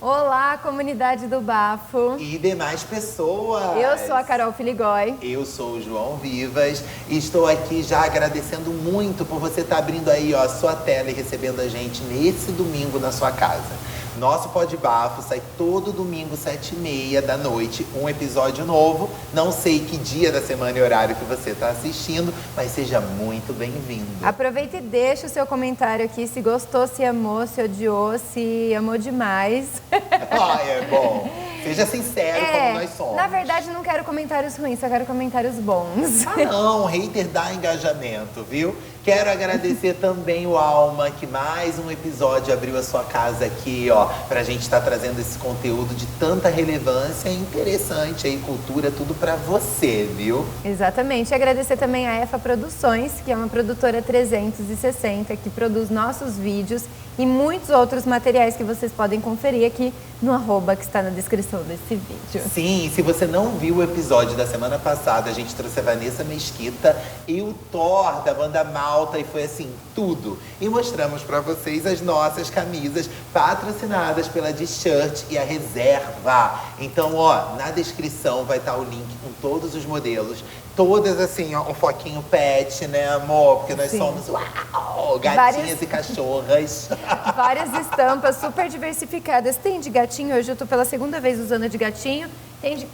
Olá, comunidade do Bafo. E demais pessoas. Eu sou a Carol Filigói. Eu sou o João Vivas e estou aqui já agradecendo muito por você estar abrindo aí a sua tela e recebendo a gente nesse domingo na sua casa. Nosso Pod Bafo sai todo domingo, 7h30 da noite, um episódio novo. Não sei que dia da semana e horário que você está assistindo, mas seja muito bem-vindo. Aproveita e deixa o seu comentário aqui, se gostou, se amou, se odiou, se amou demais. Ai, é bom. Seja sincero como nós somos. Na verdade, não quero comentários ruins, só quero comentários bons. Ah, não, hater dá engajamento, viu? Quero agradecer também o Alma, que mais um episódio abriu a sua casa aqui, ó, pra gente estar trazendo esse conteúdo de tanta relevância e interessante aí, cultura, tudo pra você, viu? Exatamente. E agradecer também a EFA Produções, que é uma produtora 360, que produz nossos vídeos e muitos outros materiais que vocês podem conferir aqui no @ que está na descrição desse vídeo. Sim, se você não viu o episódio da semana passada, a gente trouxe a Vanessa Mesquita e o Thor da banda Malta e foi assim, tudo. E mostramos pra vocês as nossas camisas patrocinadas pela D-Shirt e a Reserva. Então, ó, na descrição vai estar o link com todos os modelos. Todas assim, ó, um foquinho pet, né, amor? Porque nós somos, uau, gatinhas e cachorras. Várias estampas super diversificadas. Tem de gatinho, hoje eu tô pela segunda vez usando de gatinho. Tem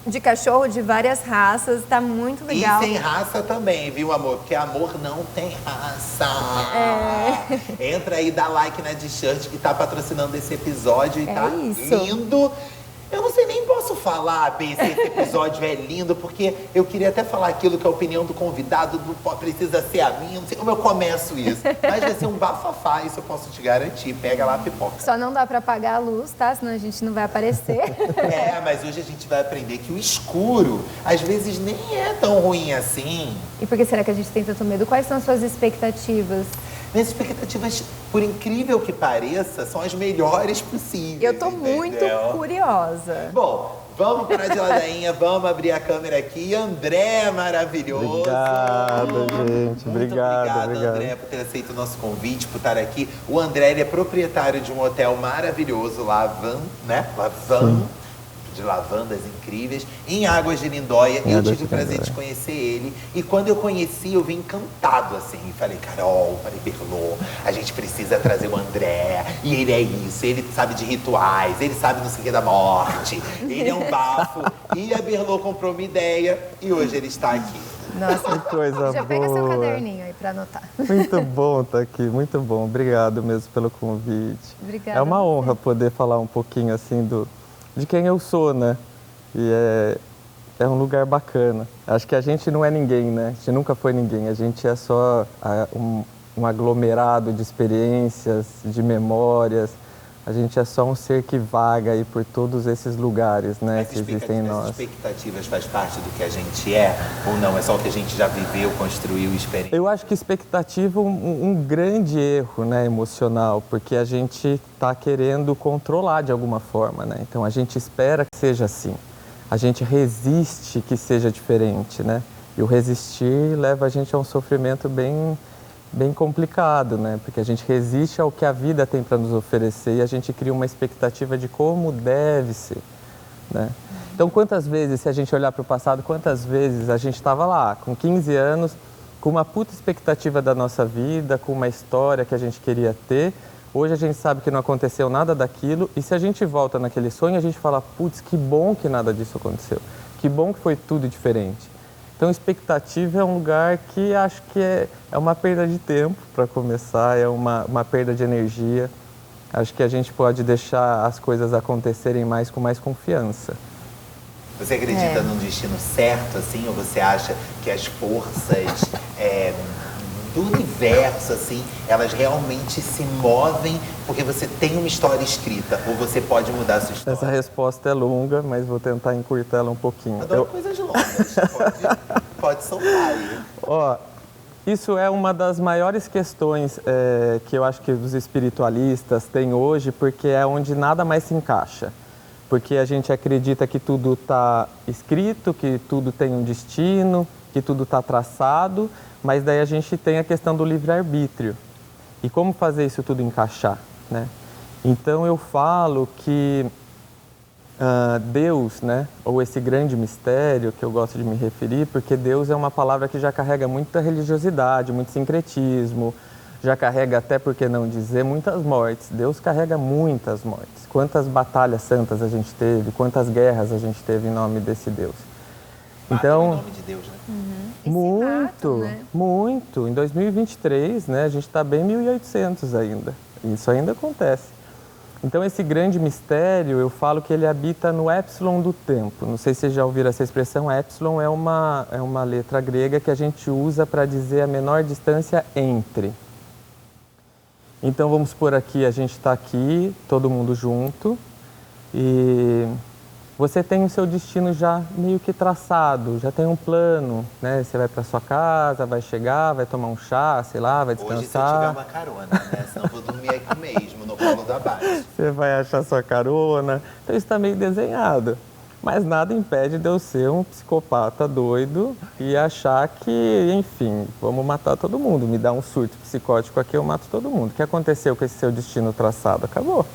de cachorro, de várias raças, tá muito legal. E sem raça também, viu, amor? Porque amor não tem raça. Entra aí, dá like na D-Shirt que tá patrocinando esse episódio e tá lindo. Eu não sei nem posso falar bem se esse episódio é lindo, porque eu queria até falar aquilo que a opinião do convidado não precisa ser a minha, não sei como eu começo isso. Mas vai ser um bafafá, isso eu posso te garantir. Pega lá a pipoca. Só não dá pra apagar a luz, tá? Senão a gente não vai aparecer. Mas hoje a gente vai aprender que o escuro, às vezes, nem é tão ruim assim. E por que será que a gente tem tanto medo? Quais são as suas expectativas? Minhas expectativas, por incrível que pareça, são as melhores possíveis. Eu tô muito curiosa. Bom, vamos parar de ladainha, vamos abrir a câmera aqui. André, maravilhoso. Obrigado, gente. Muito obrigado, André, por ter aceito o nosso convite, por estar aqui. O André, ele é proprietário de um hotel maravilhoso, Lavan, né? Lavan. De lavandas incríveis, em Águas de Lindóia. Eu tive o prazer de conhecer ele. E quando eu conheci, eu vim encantado, assim. E falei, Carol, falei, Berlô, a gente precisa trazer o André. E ele é isso, ele sabe de rituais, ele sabe não sei o que da morte. Ele é um bafo. E a Berlô comprou uma ideia e hoje ele está aqui. Nossa, que coisa já boa. pega seu caderninho aí pra anotar. Muito bom estar aqui, muito bom. Obrigado mesmo pelo convite. Obrigada. É uma honra poder falar um pouquinho assim de quem eu sou, né? E é um lugar bacana. Acho que a gente não é ninguém, né? A gente nunca foi ninguém. A gente é só um aglomerado de experiências, de memórias. A gente é só um ser que vaga aí por todos esses lugares, né? Que existem em nós. As expectativas faz parte do que a gente é ou não? É só o que a gente já viveu, construiu, experiência? Eu acho que expectativa é um grande erro, né, emocional, porque a gente está querendo controlar de alguma forma, né? Então a gente espera que seja assim. A gente resiste que seja diferente, né? E o resistir leva a gente a um sofrimento bem complicado, né? Porque a gente resiste ao que a vida tem para nos oferecer e a gente cria uma expectativa de como deve ser, né? Então, quantas vezes, se a gente olhar para o passado, quantas vezes a gente estava lá, com 15 anos, com uma puta expectativa da nossa vida, com uma história que a gente queria ter. Hoje a gente sabe que não aconteceu nada daquilo e se a gente volta naquele sonho, a gente fala, putz, que bom que nada disso aconteceu. Que bom que foi tudo diferente. Então, expectativa é um lugar que acho que é uma perda de tempo, para começar, é uma perda de energia. Acho que a gente pode deixar as coisas acontecerem mais com mais confiança. Você acredita num destino certo, assim? Ou você acha que as forças do universo, assim, elas realmente se movem porque você tem uma história escrita? Ou você pode mudar a sua história? Essa resposta é longa, mas vou tentar encurtá-la um pouquinho. Adoro coisas longas. Pode soltar aí. Ó, Isso é uma das maiores questões que eu acho que os espiritualistas têm hoje, porque é onde nada mais se encaixa. Porque a gente acredita que tudo está escrito, que tudo tem um destino, que tudo está traçado, mas daí a gente tem a questão do livre-arbítrio. E como fazer isso tudo encaixar, né? Então eu falo que Deus, né, ou esse grande mistério que eu gosto de me referir, porque Deus é uma palavra que já carrega muita religiosidade, muito sincretismo, já carrega até, por que não dizer, muitas mortes. Deus carrega muitas mortes. Quantas batalhas santas a gente teve, quantas guerras a gente teve em nome desse Deus. Então, em nome de Deus, né? Muito, né? muito. Em 2023, né, a gente está bem 1800 ainda. Isso ainda acontece. Então, esse grande mistério, eu falo que ele habita no épsilon do tempo. Não sei se vocês já ouviram essa expressão. Épsilon é uma letra grega que a gente usa para dizer a menor distância entre. Então, vamos por aqui, a gente está aqui, todo mundo junto, e você tem o seu destino já meio que traçado, já tem um plano, né? Você vai para sua casa, vai chegar, vai tomar um chá, sei lá, vai descansar. Hoje, se eu tiver uma carona, né? Senão eu vou dormir aqui mesmo, no colo da Bate. Você vai achar sua carona. Então, isso está meio desenhado. Mas nada impede de eu ser um psicopata doido e achar que, enfim, vamos matar todo mundo. Me dá um surto psicótico aqui, eu mato todo mundo. O que aconteceu com esse seu destino traçado? Acabou.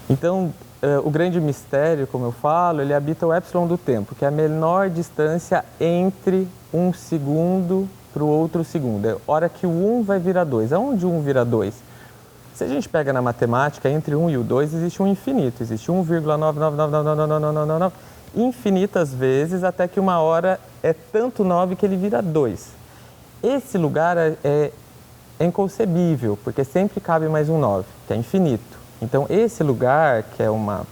Então, o grande mistério, como eu falo, ele habita o épsilon do tempo, que é a menor distância entre um segundo para o outro segundo. É a hora que o 1 vai virar 2. Aonde o 1 vira 2? Se a gente pega na matemática, entre 1 e o 2 existe um infinito, existe 1,9999999 infinitas vezes, até que uma hora é tanto 9 que ele vira 2. Esse lugar é inconcebível, porque sempre cabe mais um 9, que é infinito. Então, esse lugar, que é uma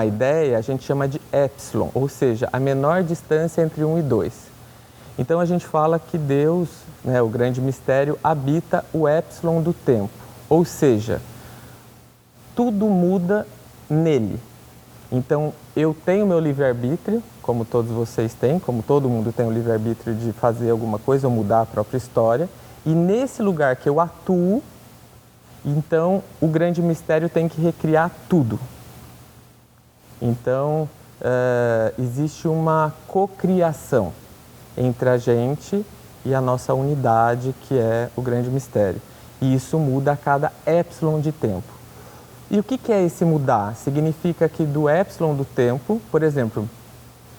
ideia, a gente chama de épsilon, ou seja, a menor distância entre 1 e 2. Então, a gente fala que Deus, né, o grande mistério, habita o épsilon do tempo. Ou seja, tudo muda nele. Então, eu tenho meu livre-arbítrio, como todos vocês têm, como todo mundo tem o livre-arbítrio de fazer alguma coisa ou mudar a própria história. E nesse lugar que eu atuo, então, o grande mistério tem que recriar tudo. Então, existe uma cocriação entre a gente e a nossa unidade, que é o grande mistério. E isso muda a cada épsilon de tempo. E o que é esse mudar? Significa que do épsilon do tempo, por exemplo,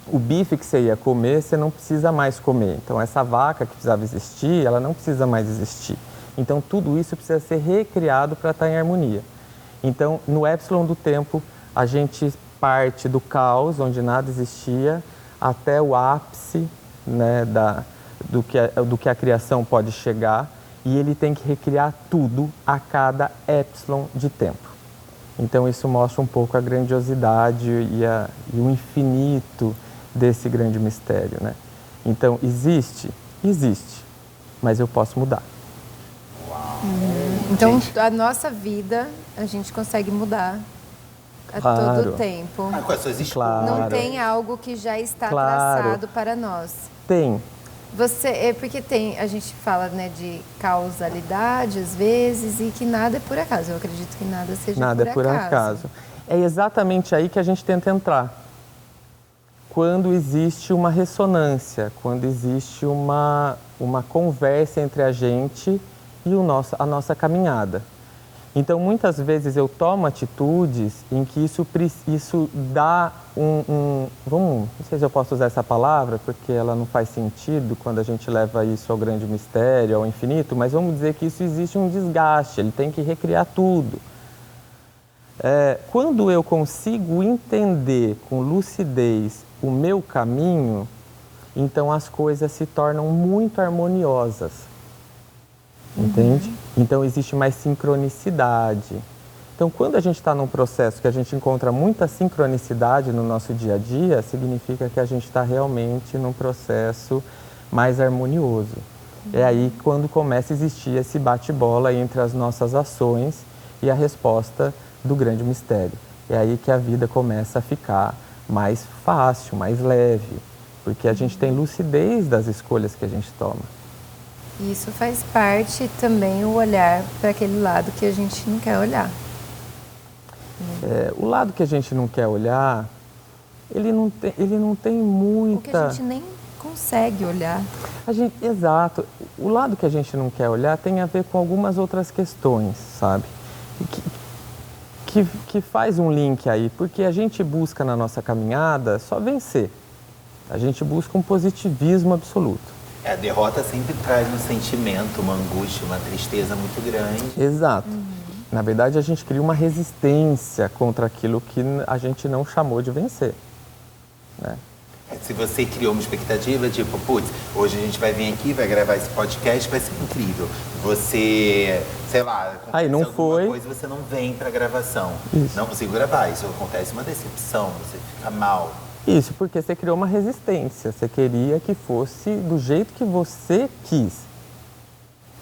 o bife que você ia comer, você não precisa mais comer. Então, essa vaca que precisava existir, ela não precisa mais existir. Então, tudo isso precisa ser recriado para estar em harmonia. Então, no épsilon do tempo, a gente parte do caos, onde nada existia, até o ápice, né, do que a criação pode chegar, e ele tem que recriar tudo a cada épsilon de tempo. Então, isso mostra um pouco a grandiosidade e o infinito desse grande mistério, né? Então, existe, mas eu posso mudar. Então, a nossa vida, a gente consegue mudar a todo tempo. Com as suas escolhas. Claro. Não tem algo que já está Claro. traçado para nós. Tem. Porque a gente fala, né, de causalidade às vezes e que nada é por acaso. Eu acredito que nada seja Nada é por acaso. É exatamente aí que a gente tenta entrar. Quando existe uma ressonância, quando existe uma conversa entre a gente e a nossa caminhada. Então, muitas vezes eu tomo atitudes em que isso dá não sei se eu posso usar essa palavra, porque ela não faz sentido quando a gente leva isso ao grande mistério, ao infinito, mas vamos dizer que isso existe um desgaste, ele tem que recriar tudo. Quando eu consigo entender com lucidez o meu caminho, então as coisas se tornam muito harmoniosas. Entende? Então existe mais sincronicidade. Então, quando a gente está num processo que a gente encontra muita sincronicidade no nosso dia a dia, significa que a gente está realmente num processo mais harmonioso. É aí quando começa a existir esse bate-bola entre as nossas ações e a resposta do grande mistério. É aí que a vida começa a ficar mais fácil, mais leve. porque a gente tem lucidez das escolhas que a gente toma. E isso faz parte também o olhar para aquele lado que a gente não quer olhar. O lado que a gente não quer olhar, ele não tem muita... O que a gente nem consegue olhar. Exato. O lado que a gente não quer olhar tem a ver com algumas outras questões, sabe? Que faz um link aí, porque a gente busca na nossa caminhada só vencer. A gente busca um positivismo absoluto. A derrota sempre traz um sentimento, uma angústia, uma tristeza muito grande. Exato. Na verdade, a gente cria uma resistência contra aquilo que a gente não chamou de vencer, né? Se você criou uma expectativa, tipo, putz, hoje a gente vai vir aqui, vai gravar esse podcast, vai ser incrível. Você, sei lá, aí não foi, coisa, você não vem pra gravação. Isso. Não consigo gravar, isso acontece uma decepção, você fica mal. Isso, porque você criou uma resistência, você queria que fosse do jeito que você quis.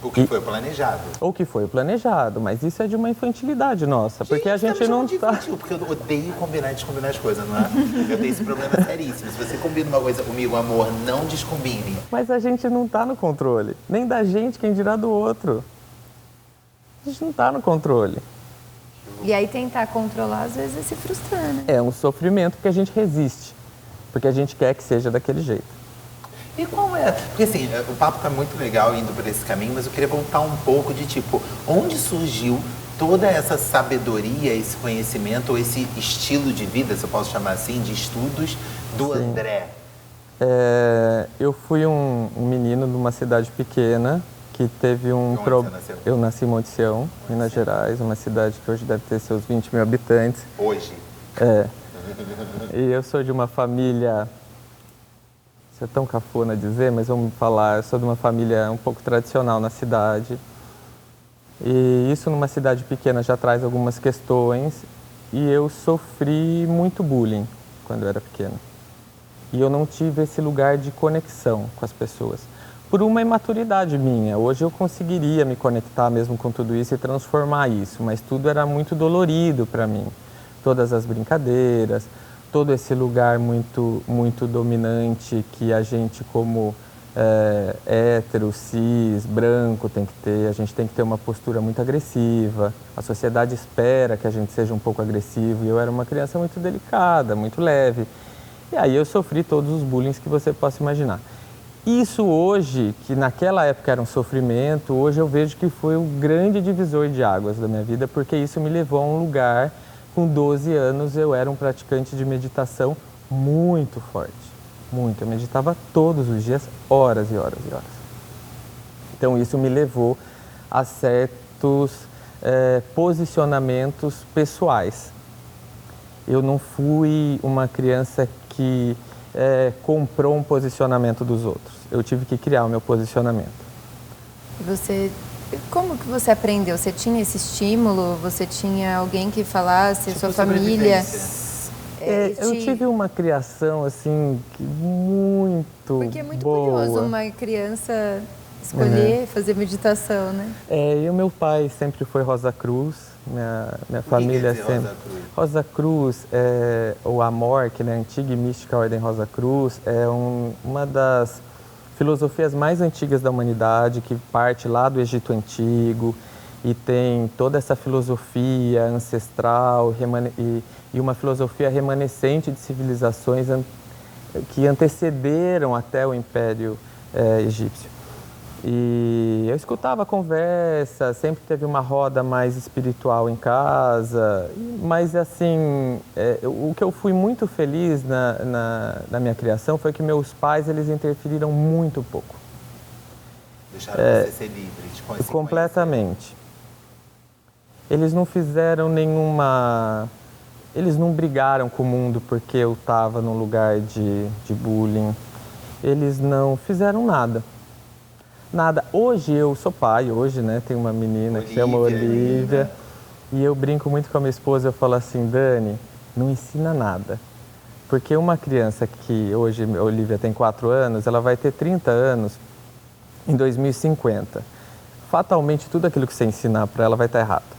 O que foi planejado. Ou que foi planejado, mas isso é de uma infantilidade nossa, porque a gente não tá... Porque eu odeio combinar e descombinar as coisas, não é? Eu tenho esse problema seríssimo. Se você combina uma coisa comigo, amor, não descombine. Mas a gente não tá no controle, nem da gente, quem dirá do outro. A gente não tá no controle. E aí tentar controlar, às vezes, é se frustrar, né? É um sofrimento porque a gente resiste, porque a gente quer que seja daquele jeito. E qual é? Porque assim, o papo tá muito legal indo por esse caminho, mas eu queria voltar um pouco de tipo, onde surgiu toda essa sabedoria, esse conhecimento, ou esse estilo de vida, se eu posso chamar assim, de estudos do Sim. André? Eu fui um menino numa cidade pequena que teve um problema. Eu nasci em Monte Sião, Minas Gerais, uma cidade que hoje deve ter seus 20 mil habitantes. Hoje? E eu sou de uma família... Isso é tão cafona dizer, mas vamos falar, eu sou de uma família um pouco tradicional na cidade. E isso numa cidade pequena já traz algumas questões. E eu sofri muito bullying quando eu era pequeno. E eu não tive esse lugar de conexão com as pessoas. Por uma imaturidade minha. Hoje eu conseguiria me conectar mesmo com tudo isso e transformar isso. Mas tudo era muito dolorido para mim. Todas as brincadeiras... todo esse lugar muito dominante que a gente como hétero, cis, branco tem que ter. A gente tem que ter uma postura muito agressiva. A sociedade espera que a gente seja um pouco agressivo. E eu era uma criança muito delicada, muito leve. E aí eu sofri todos os bullying que você possa imaginar. Isso hoje, que naquela época era um sofrimento, hoje eu vejo que foi um grande divisor de águas da minha vida, porque isso me levou a um lugar... Com 12 anos, eu era um praticante de meditação muito forte, muito. Eu meditava todos os dias, horas e horas e horas. Então, isso me levou a certos posicionamentos pessoais. Eu não fui uma criança que comprou um posicionamento dos outros. Eu tive que criar o meu posicionamento. Como que você aprendeu? Você tinha esse estímulo? Você tinha alguém que falasse, tipo sua família? Eu tive uma criação, assim, muito Porque é muito boa. curioso uma criança escolher fazer meditação, né? E o meu pai sempre foi Rosa Cruz, minha família sempre... Rosa Cruz, o Amor, que é a antiga e mística Ordem Rosa Cruz, é uma das... filosofias mais antigas da humanidade, que parte lá do Egito Antigo e tem toda essa filosofia ancestral e uma filosofia remanescente de civilizações que antecederam até o Império Egípcio. E eu escutava a conversa, sempre teve uma roda mais espiritual em casa, mas assim, o que eu fui muito feliz na minha criação foi que meus pais, eles interferiram muito pouco. Deixaram você ser livre, de conseguir completamente. Eles não fizeram nenhuma... Eles não brigaram com o mundo porque eu estava num lugar de bullying. Eles não fizeram nada. Nada. Hoje eu sou pai, hoje, né, tem uma menina que chama Olivia, e eu brinco muito com a minha esposa, eu falo assim, Dani, não ensina nada. Porque uma criança que hoje, a Olivia tem 4 anos, ela vai ter 30 anos em 2050. Fatalmente, tudo aquilo que você ensinar para ela vai estar errado.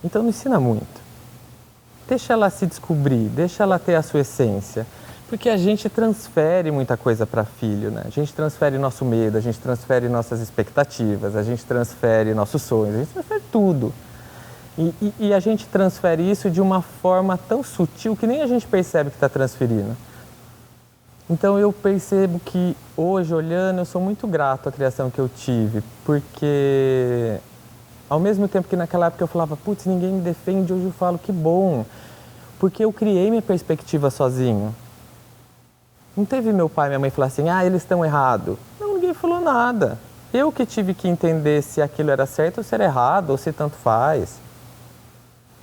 Então não ensina muito. Deixa ela se descobrir, deixa ela ter a sua essência. Porque a gente transfere muita coisa para filho, né? A gente transfere nosso medo, a gente transfere nossas expectativas, a gente transfere nossos sonhos, a gente transfere tudo. E a gente transfere isso de uma forma tão sutil que nem a gente percebe que está transferindo. Então eu percebo que hoje, olhando, eu sou muito grato à criação que eu tive, porque ao mesmo tempo que naquela época eu falava, putz, ninguém me defende, hoje eu falo, que bom, porque eu criei minha perspectiva sozinho. Não teve meu pai e minha mãe falar assim, eles estão errados. Não, ninguém falou nada. Eu que tive que entender se aquilo era certo ou se era errado, ou se tanto faz.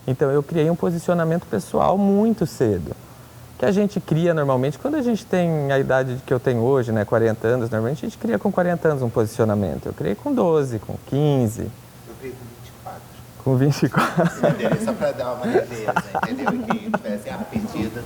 Então eu criei um posicionamento pessoal muito cedo. Que a gente cria normalmente, quando a gente tem a idade que eu tenho hoje, né, 40 anos, normalmente a gente cria com 40 anos um posicionamento. Eu criei com 12, com 15. Eu criei com 24. Com 24. Brincadeira, só pra dar uma leveza, entendeu? E quem tivesse perdida,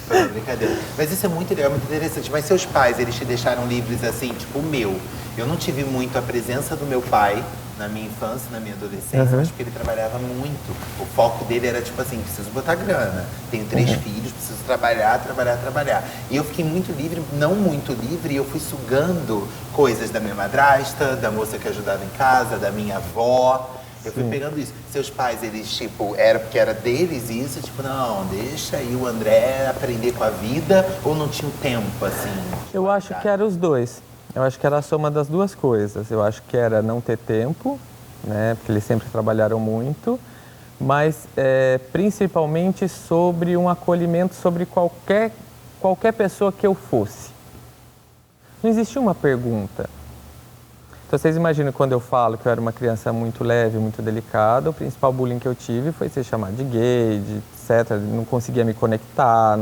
foi uma brincadeira. Mas isso é muito legal, muito interessante. Mas seus pais, eles te deixaram livres assim, tipo o meu. Eu não tive muito a presença do meu pai na minha infância, na minha adolescência, mas porque ele trabalhava muito. O foco dele era tipo assim, preciso botar grana. Tenho 3 filhos, preciso trabalhar. E eu fiquei muito livre, não muito livre, e eu fui sugando coisas da minha madrasta, da moça que ajudava em casa, da minha avó. Eu fui pegando isso. Seus pais, eles, tipo, era porque era deles isso, tipo, não, deixa aí o André aprender com a vida, ou não tinha o tempo, assim? Eu acho que era os dois. Eu acho que era a soma das duas coisas. Eu acho que era não ter tempo, né, porque eles sempre trabalharam muito, mas principalmente sobre um acolhimento sobre qualquer pessoa que eu fosse. Não existia uma pergunta. Então, vocês imaginam quando eu falo que eu era uma criança muito leve, muito delicada, o principal bullying que eu tive foi ser chamado de gay, de etc. Não conseguia me conectar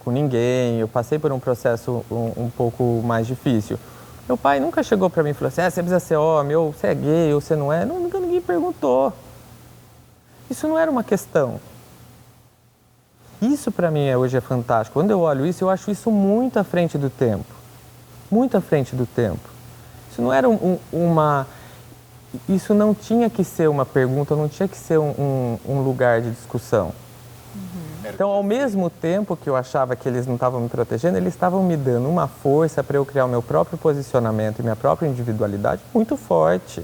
com ninguém. Eu passei por um processo um pouco mais difícil. Meu pai nunca chegou para mim e falou assim, você precisa ser homem, ou você é gay, ou você não é. Nunca ninguém perguntou. Isso não era uma questão. Isso para mim hoje é fantástico. Quando eu olho isso, eu acho isso muito à frente do tempo. Muito à frente do tempo. Isso não era isso não tinha que ser uma pergunta, não tinha que ser um lugar de discussão. Então, ao mesmo tempo que eu achava que eles não estavam me protegendo, eles estavam me dando uma força para eu criar o meu próprio posicionamento e minha própria individualidade muito forte.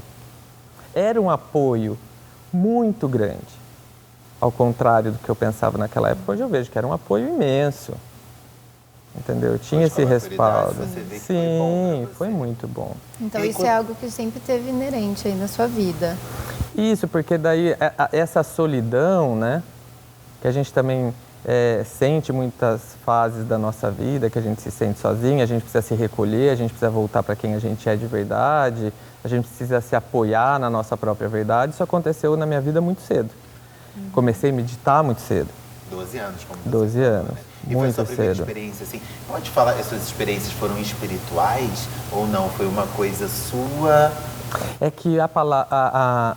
Era um apoio muito grande. Ao contrário do que eu pensava naquela época, hoje eu vejo que era um apoio imenso. Entendeu? Eu tinha esse respaldo. Sim, foi muito bom. Então isso é algo que sempre teve inerente aí na sua vida. Isso, porque daí essa solidão, né? Que a gente também sente muitas fases da nossa vida, que a gente se sente sozinho, a gente precisa se recolher, a gente precisa voltar para quem a gente é de verdade, a gente precisa se apoiar na nossa própria verdade. Isso aconteceu na minha vida muito cedo. Comecei a meditar muito cedo. 12 anos, como você 12 falou, anos, né? E muito foi a sua primeira cedo. experiência, assim, pode falar, as suas experiências foram espirituais ou não? Foi uma coisa sua? É que a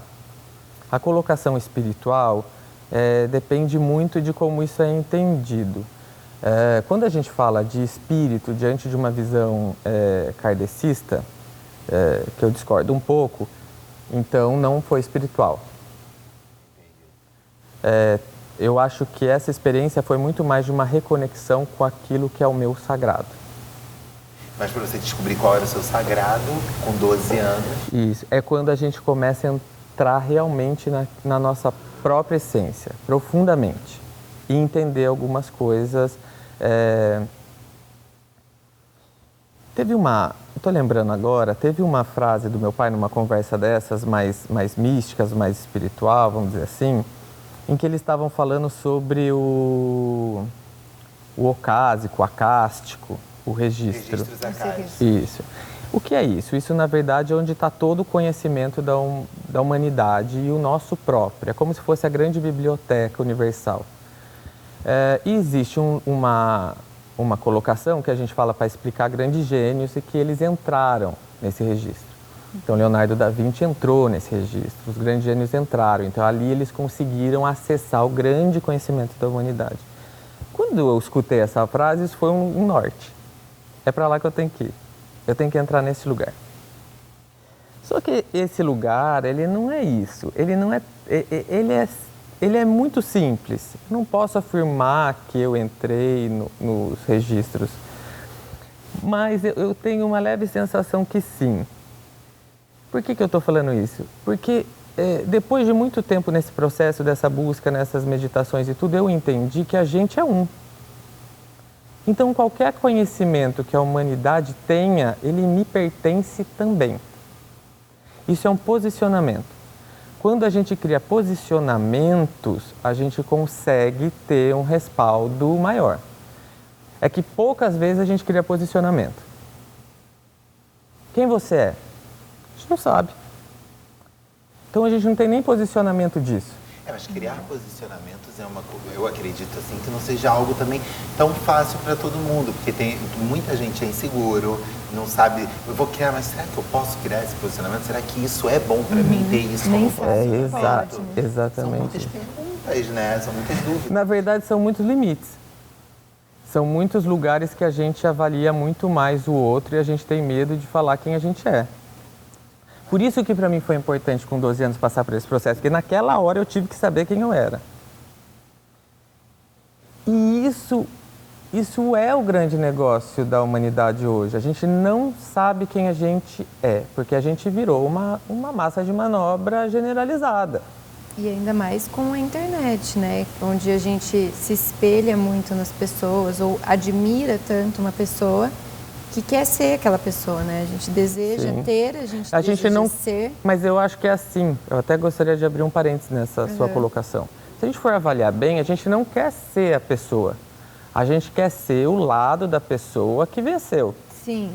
colocação espiritual depende muito de como isso é entendido. Quando a gente fala de espírito diante de uma visão kardecista, que eu discordo um pouco, então não foi espiritual. Eu acho que essa experiência foi muito mais de uma reconexão com aquilo que é o meu sagrado. Mas para você descobrir qual era o seu sagrado com 12 anos? Isso, é quando a gente começa a entrar realmente na nossa própria essência, profundamente, e entender algumas coisas. Estou lembrando agora, teve uma frase do meu pai numa conversa dessas, mais místicas, mais espiritual, vamos dizer assim, em que eles estavam falando sobre o ocásico, o acástico, o registro. Registros acásticos. Isso. O que é isso? Isso, na verdade, é onde está todo o conhecimento da humanidade e o nosso próprio. É como se fosse a grande biblioteca universal. E existe uma colocação que a gente fala para explicar grandes gênios e que eles entraram nesse registro. Então, Leonardo da Vinci entrou nesse registro, os grandes gênios entraram. Então, ali eles conseguiram acessar o grande conhecimento da humanidade. Quando eu escutei essa frase, isso foi um norte. É para lá que eu tenho que ir. Eu tenho que entrar nesse lugar. Só que esse lugar, ele não é isso. Ele não é... Ele é ele é muito simples. Eu não posso afirmar que eu entrei nos registros, mas eu tenho uma leve sensação que sim. Por que eu estou falando isso? Porque depois de muito tempo nesse processo, dessa busca, nessas meditações e tudo, eu entendi que a gente é um. Então, qualquer conhecimento que a humanidade tenha, ele me pertence também. Isso é um posicionamento. Quando a gente cria posicionamentos, a gente consegue ter um respaldo maior. É que poucas vezes a gente cria posicionamento. Quem você é? A gente não sabe. Então a gente não tem nem posicionamento disso. Mas criar posicionamentos é uma coisa, eu acredito assim, que não seja algo também tão fácil para todo mundo, porque tem muita gente é inseguro, não sabe, eu vou criar, mas será que eu posso criar esse posicionamento? Será que isso é bom para mim ter isso como posicionamento? Exatamente. São muitas perguntas, né? São muitas dúvidas. Na verdade, são muitos limites. São muitos lugares que a gente avalia muito mais o outro e a gente tem medo de falar quem a gente é. Por isso que para mim foi importante com 12 anos passar por esse processo, porque naquela hora eu tive que saber quem eu era. E isso é o grande negócio da humanidade hoje. A gente não sabe quem a gente é, porque a gente virou uma massa de manobra generalizada. E ainda mais com a internet, né? Onde a gente se espelha muito nas pessoas ou admira tanto uma pessoa que quer ser aquela pessoa, né? A gente deseja ter, a gente deseja ser. Mas eu acho que é assim. Eu até gostaria de abrir um parênteses nessa sua colocação. Se a gente for avaliar bem, a gente não quer ser a pessoa. A gente quer ser o lado da pessoa que venceu. Sim,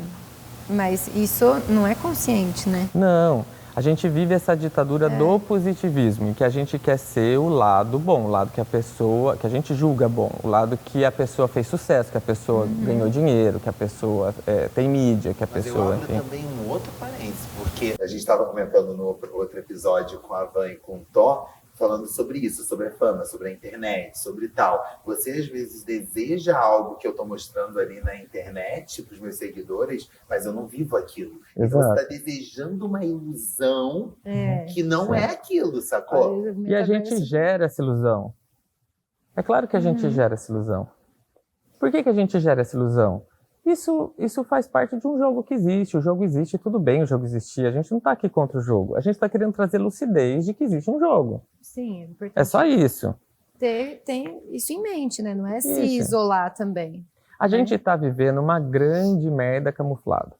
mas isso não é consciente, né? Não. A gente vive essa ditadura do positivismo, em que a gente quer ser o lado bom, o lado que a gente julga bom, o lado que a pessoa fez sucesso, que a pessoa ganhou dinheiro, que a pessoa tem mídia, que a pessoa... Mas eu abro também um outro parênteses, porque a gente estava comentando no outro episódio com a Van e com o Thó, falando sobre isso, sobre a fama, sobre a internet, sobre tal. Você, às vezes, deseja algo que eu estou mostrando ali na internet para os meus seguidores, mas eu não vivo aquilo. Então, você está desejando uma ilusão que não é aquilo, sacou? E a gente gera essa ilusão. É claro que a gente gera essa ilusão. Por que a gente gera essa ilusão? Isso faz parte de um jogo que existe. O jogo existe, tudo bem o jogo existir. A gente não está aqui contra o jogo. A gente está querendo trazer lucidez de que existe um jogo. Sim, é importante. É só isso. Tem isso em mente, né? Não é se isolar também. A gente está vivendo uma grande merda camuflada.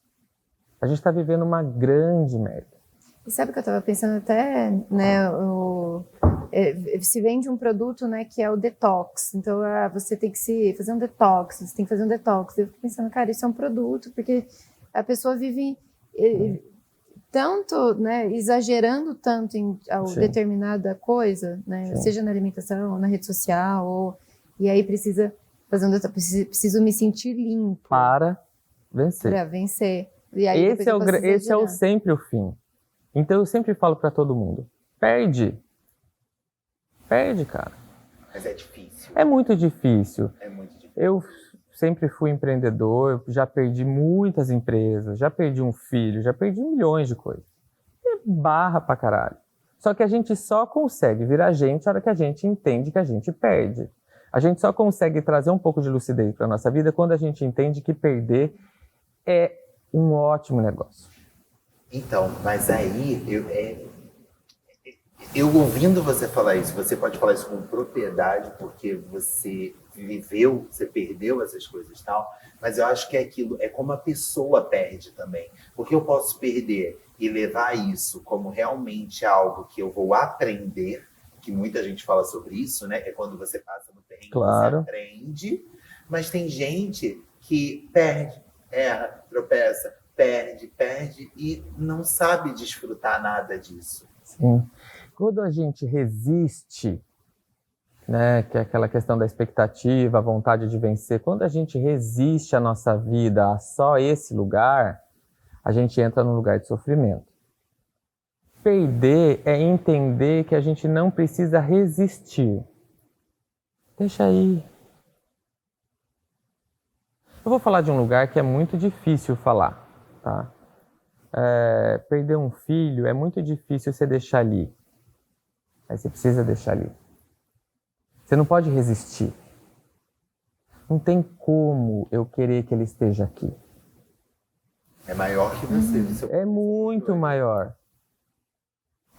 A gente está vivendo uma grande merda. E sabe o que eu estava pensando até, né? Se vende um produto, né, que é o detox. Então, você tem que fazer um detox, você tem que fazer um detox. Eu fico pensando, cara, isso é um produto, porque a pessoa vive tanto, né, exagerando tanto em determinada coisa, né, seja na alimentação, ou na rede social, e aí precisa fazer um detox, preciso me sentir limpo. Para vencer. Para vencer. E aí, esse é sempre o fim. Então, eu sempre falo para todo mundo, perde, cara. Mas é difícil. É muito difícil. É muito difícil. Eu sempre fui empreendedor, já perdi muitas empresas, já perdi um filho, já perdi milhões de coisas. É barra pra caralho. Só que a gente só consegue virar gente na hora que a gente entende que a gente perde. A gente só consegue trazer um pouco de lucidez para nossa vida quando a gente entende que perder é um ótimo negócio. Então, mas aí, eu ouvindo você falar isso, você pode falar isso com propriedade, porque você viveu, você perdeu essas coisas e tal, mas eu acho que é como a pessoa perde também. Porque eu posso perder e levar isso como realmente algo que eu vou aprender, que muita gente fala sobre isso, né? Que é quando você passa no terreno, claro, você aprende, mas tem gente que perde, erra, tropeça, perde e não sabe desfrutar nada disso. Sim. Quando a gente resiste, né, que é aquela questão da expectativa, a vontade de vencer, quando a gente resiste a nossa vida a só esse lugar, a gente entra num lugar de sofrimento. Perder é entender que a gente não precisa resistir. Deixa aí. Eu vou falar de um lugar que é muito difícil falar. Tá? Perder um filho é muito difícil você deixar ali. Aí você precisa deixar ali. Você não pode resistir. Não tem como eu querer que ele esteja aqui. É maior que você. Do seu... É muito maior.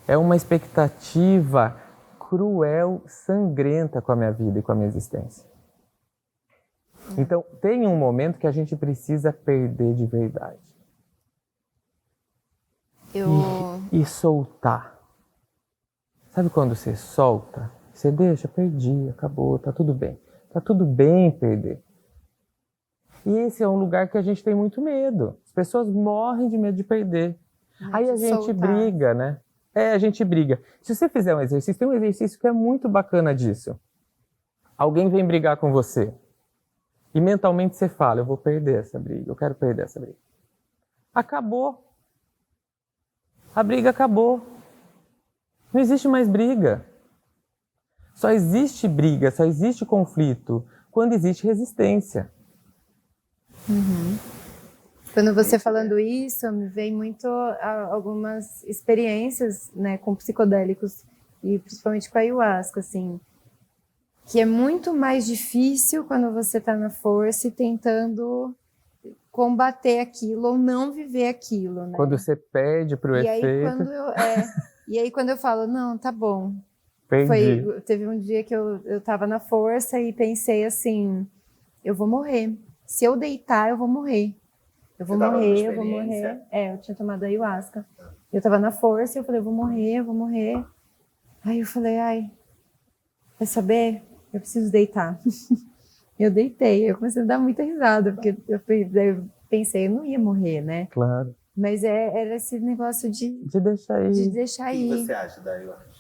É uma expectativa cruel, sangrenta com a minha vida e com a minha existência. Então, tem um momento que a gente precisa perder de verdade. E soltar. Sabe quando você solta? Você deixa, perdi, acabou, tá tudo bem. Tá tudo bem perder. E esse é um lugar que a gente tem muito medo. As pessoas morrem de medo de perder. Aí a gente briga, né? A gente briga. Se você fizer um exercício, tem um exercício que é muito bacana disso. Alguém vem brigar com você. E mentalmente você fala, eu vou perder essa briga, eu quero perder essa briga. Acabou. A briga acabou. Não existe mais briga. Só existe briga, só existe conflito quando existe resistência. Quando você falando isso, me vem muito algumas experiências, né, com psicodélicos e principalmente com a ayahuasca, assim, que é muito mais difícil quando você está na força e tentando combater aquilo ou não viver aquilo, né? Quando você perde para o efeito... E aí quando eu falo, não, tá bom. Perdi. Teve um dia que eu tava na força e pensei assim, eu vou morrer. Se eu deitar, eu vou morrer. Eu vou morrer. Eu tinha tomado ayahuasca. Eu tava na força e eu falei, eu vou morrer. Aí eu falei, quer saber? Eu preciso deitar. Eu deitei, eu comecei a dar muita risada, porque eu pensei, eu não ia morrer, né? Claro. Mas era esse negócio de deixar ir. De deixar ir. O que você acha da ayahuasca?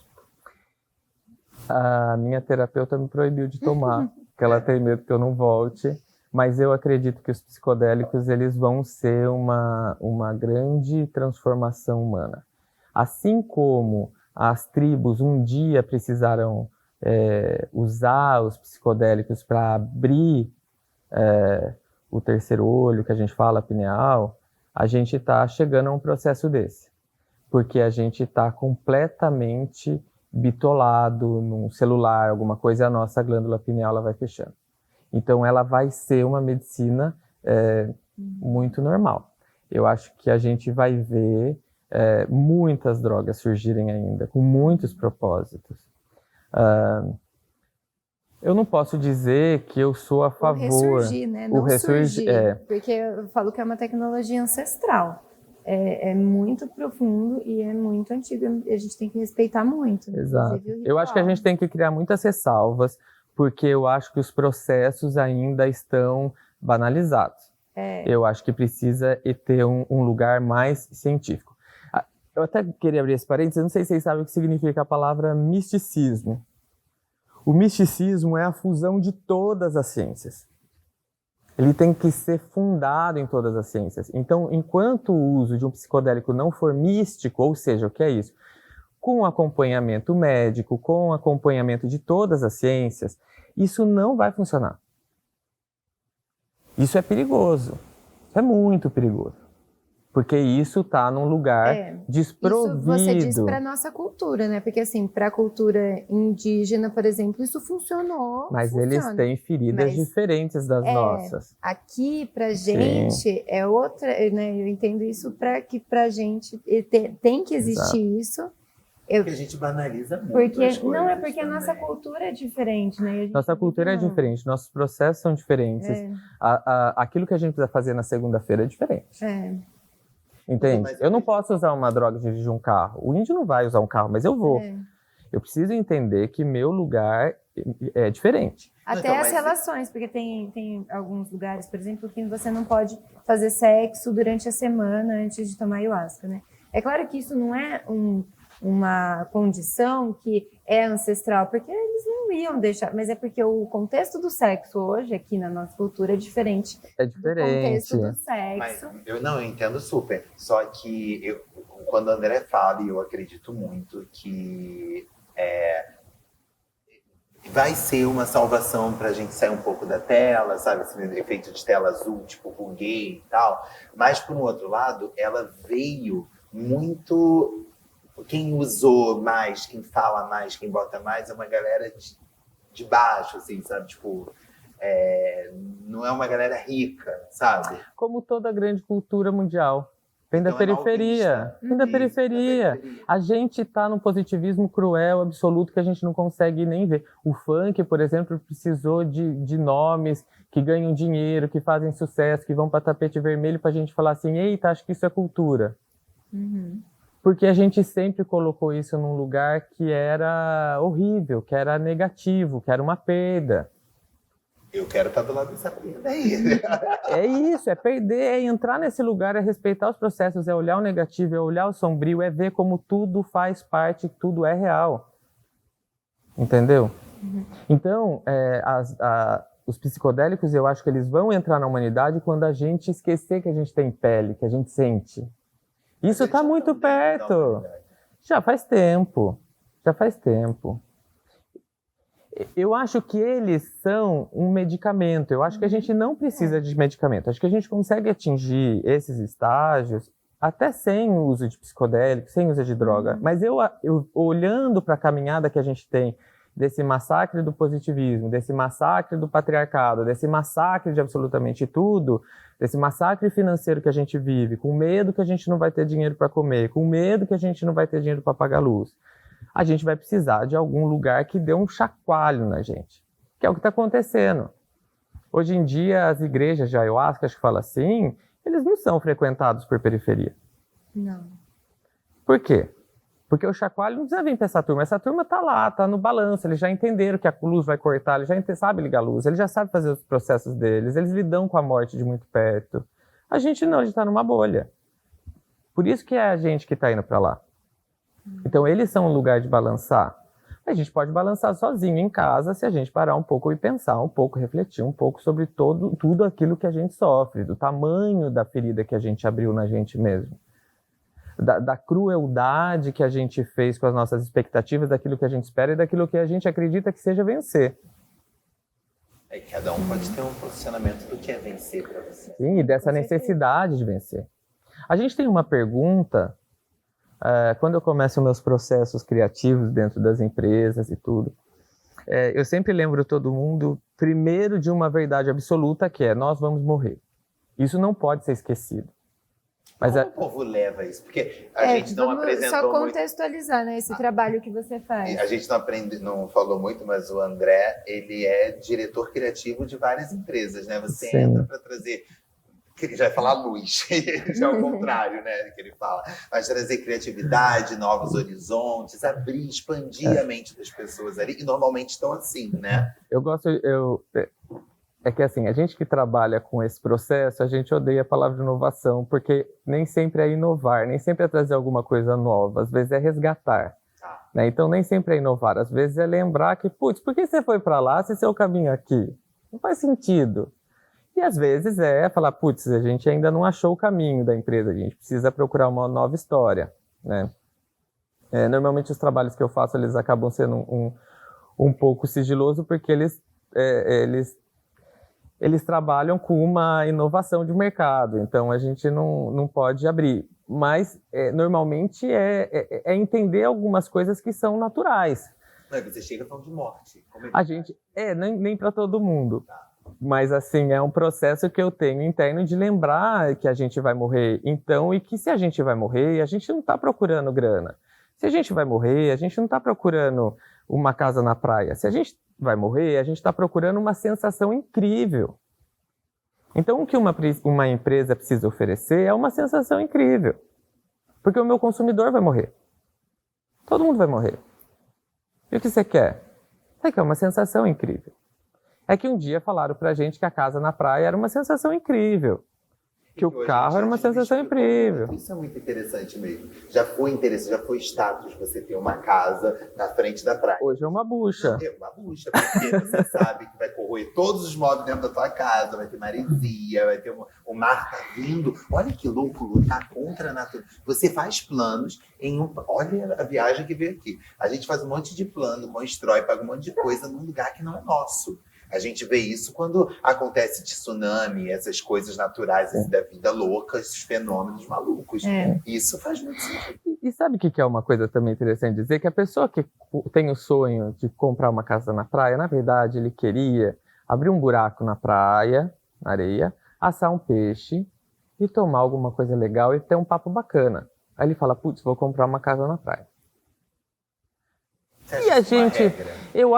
A minha terapeuta me proibiu de tomar, porque ela tem medo que eu não volte. Mas eu acredito que os psicodélicos eles vão ser uma grande transformação humana. Assim como as tribos um dia precisaram usar os psicodélicos para abrir o terceiro olho, que a gente fala pineal, a gente está chegando a um processo desse. Porque a gente está completamente bitolado num celular, alguma coisa, e a nossa glândula pineal ela vai fechando. Então, ela vai ser uma medicina muito normal. Eu acho que a gente vai ver muitas drogas surgirem ainda, com muitos propósitos. Eu não posso dizer que eu sou a favor... O ressurgir, né? Não surgir. Porque eu falo que é uma tecnologia ancestral. É muito profundo e é muito antigo. A gente tem que respeitar muito. Exato. Eu acho que a gente tem que criar muitas ressalvas, porque eu acho que os processos ainda estão banalizados. Eu acho que precisa ter um lugar mais científico. Eu até queria abrir esse parênteses, não sei se vocês sabem o que significa a palavra misticismo. O misticismo é a fusão de todas as ciências. Ele tem que ser fundado em todas as ciências. Então, enquanto o uso de um psicodélico não for místico, ou seja, o que é isso? Com acompanhamento médico, com acompanhamento de todas as ciências, isso não vai funcionar. Isso é perigoso. Isso é muito perigoso. Porque isso está num lugar desprovido. Isso você diz para a nossa cultura, né? Porque assim, para a cultura indígena, por exemplo, isso funcionou. Mas eles têm feridas diferentes das nossas. Aqui, pra gente, é outra, né? Eu entendo isso para que pra gente tem que existir isso. Porque a gente banaliza muito. Não, é porque a nossa cultura é diferente, né? Nossa cultura é diferente, nossos processos são diferentes. Aquilo que a gente precisa fazer na segunda-feira é diferente. Entende? Eu não posso usar uma droga e dirigir um carro. O índio não vai usar um carro, mas eu vou. Eu preciso entender que meu lugar é diferente. Até as relações, porque tem alguns lugares, por exemplo, que você não pode fazer sexo durante a semana antes de tomar ayahuasca, né? É claro que isso não é uma condição que é ancestral, porque eles não iam deixar, mas é porque o contexto do sexo hoje, aqui na nossa cultura, é diferente. É diferente. Do contexto do sexo. Mas eu entendo super. Só que quando a André fala, e eu acredito muito, que vai ser uma salvação pra gente sair um pouco da tela, sabe? Esse efeito de tela azul, tipo buguei e tal. Mas, por um outro lado, ela veio muito... Quem usou mais, quem fala mais, quem bota mais, é uma galera de baixo, assim, sabe? Tipo, não é uma galera rica, sabe? Como toda grande cultura mundial. Vem Então da periferia. Vem da periferia. A gente está num positivismo cruel, absoluto, que a gente não consegue nem ver. O funk, por exemplo, precisou de nomes que ganham dinheiro, que fazem sucesso, que vão para tapete vermelho para a gente falar assim, eita, acho que isso é cultura. Porque a gente sempre colocou isso num lugar que era horrível, que era negativo, que era uma perda. Eu quero estar do lado dessa perda aí. É isso, é perder, é entrar nesse lugar, é respeitar os processos, é olhar o negativo, é olhar o sombrio, é ver como tudo faz parte, tudo é real. Entendeu? Então, os psicodélicos, eu acho que eles vão entrar na humanidade quando a gente esquecer que a gente tem pele, que a gente sente. Isso está muito perto. Já faz tempo. Já faz tempo. Eu acho que eles são um medicamento. Eu acho que a gente não precisa de medicamento. Acho que a gente consegue atingir esses estágios até sem o uso de psicodélicos, sem uso de droga. Mas eu olhando para a caminhada que a gente tem desse massacre do positivismo, desse massacre do patriarcado, desse massacre de absolutamente tudo, desse massacre financeiro que a gente vive, com medo que a gente não vai ter dinheiro para comer, com medo que a gente não vai ter dinheiro para pagar luz, a gente vai precisar de algum lugar que dê um chacoalho na gente, que é o que está acontecendo. Hoje em dia, as igrejas de ayahuasca, acho que fala assim, eles não são frequentados por periferia. Não. Por quê? Porque o chacoalho não precisa vir para essa turma está lá, está no balanço, eles já entenderam que a luz vai cortar, eles já sabem ligar a luz, eles já sabem fazer os processos deles, eles lidam com a morte de muito perto. A gente não, a gente está numa bolha. Por isso que é a gente que está indo para lá. Então eles são um lugar de balançar. A gente pode balançar sozinho em casa se a gente parar um pouco e pensar um pouco, refletir um pouco sobre tudo aquilo que a gente sofre, do tamanho da ferida que a gente abriu na gente mesmo. Da crueldade que a gente fez com as nossas expectativas, daquilo que a gente espera e daquilo que a gente acredita que seja vencer. Cada um pode ter um posicionamento do que é vencer para você. Sim, e dessa necessidade de vencer. A gente tem uma pergunta, quando eu começo meus processos criativos dentro das empresas e tudo, eu sempre lembro todo mundo, primeiro, de uma verdade absoluta, que é: nós vamos morrer. Isso não pode ser esquecido. Mas como o povo leva isso? Porque a gente não apresentou só contextualizar, né, esse trabalho que você faz. A gente não falou muito, mas o André, ele é diretor criativo de várias empresas, né? Você Sim. entra para trazer, que ele já vai falar luz, já é o contrário, né, que ele fala. Vai trazer criatividade, novos horizontes, abrir, expandir a mente das pessoas ali, e normalmente estão assim, né? É que assim, a gente que trabalha com esse processo, a gente odeia a palavra inovação, porque nem sempre é inovar, nem sempre é trazer alguma coisa nova, às vezes é resgatar. Né? Então nem sempre é inovar, às vezes é lembrar que, putz, por que você foi para lá se seu caminho é aqui? Não faz sentido. E às vezes é falar, putz, a gente ainda não achou o caminho da empresa, a gente precisa procurar uma nova história. Né? Normalmente os trabalhos que eu faço, eles acabam sendo um pouco sigiloso, porque eles trabalham com uma inovação de mercado, então a gente não pode abrir. Mas, normalmente, é entender algumas coisas que são naturais. Não, você chega falando de morte. A gente, nem para todo mundo. Mas, assim, é um processo que eu tenho interno de lembrar que a gente vai morrer. Então, e que se a gente vai morrer, a gente não está procurando grana. Se a gente vai morrer, a gente não está procurando uma casa na praia. Se a gente vai morrer, a gente está procurando uma sensação incrível. Então, o que uma empresa precisa oferecer é uma sensação incrível. Porque o meu consumidor vai morrer. Todo mundo vai morrer. E o que você quer? Você quer uma sensação incrível. É que um dia falaram pra gente que a casa na praia era uma sensação incrível. Que o carro era uma sensação incrível. Isso é muito interessante mesmo. Já foi interessante, já foi status você ter uma casa na frente da praia. Hoje é uma bucha. É uma bucha, porque você sabe que vai corroer todos os móveis dentro da tua casa, vai ter maresia, vai ter o mar tá vindo. Olha que louco lutar contra a natureza. Você faz planos olha a viagem que veio aqui. A gente faz um monte de plano, constrói, paga um monte de coisa num lugar que não é nosso. A gente vê isso quando acontece tsunami, essas coisas naturais assim, da vida louca, esses fenômenos malucos. Isso faz muito sentido. E sabe o que é uma coisa também interessante dizer? Que a pessoa que tem o sonho de comprar uma casa na praia, na verdade, ele queria abrir um buraco na praia, na areia, assar um peixe e tomar alguma coisa legal e ter um papo bacana. Aí ele fala, putz, vou comprar uma casa na praia. E a gente, eu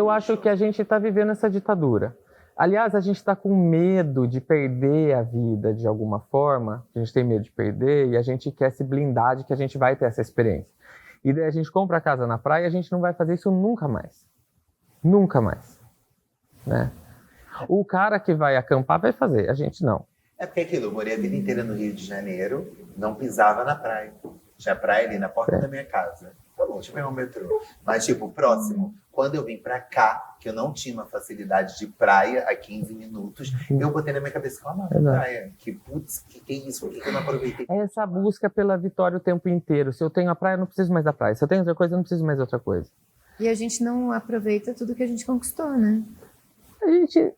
acho que a gente está vivendo essa ditadura. Aliás, a gente está com medo de perder a vida de alguma forma, a gente tem medo de perder e a gente quer se blindar de que a gente vai ter essa experiência. E daí a gente compra a casa na praia e a gente não vai fazer isso nunca mais. Nunca mais. Né? O cara que vai acampar vai fazer, a gente não. É porque aquilo, eu morei a vida inteira no Rio de Janeiro, não pisava na praia. Tinha praia ali na porta da minha casa. Tá bom, deixa eu pegar um metrô. Mas, tipo, próximo, quando eu vim pra cá, que eu não tinha uma facilidade de praia a 15 minutos, eu botei na minha cabeça que eu amava praia. Que, putz, que é isso? Por que eu não aproveitei? É essa busca pela vitória o tempo inteiro. Se eu tenho a praia, eu não preciso mais da praia. Se eu tenho outra coisa, eu não preciso mais de outra coisa. E a gente não aproveita tudo que a gente conquistou, né? A gente...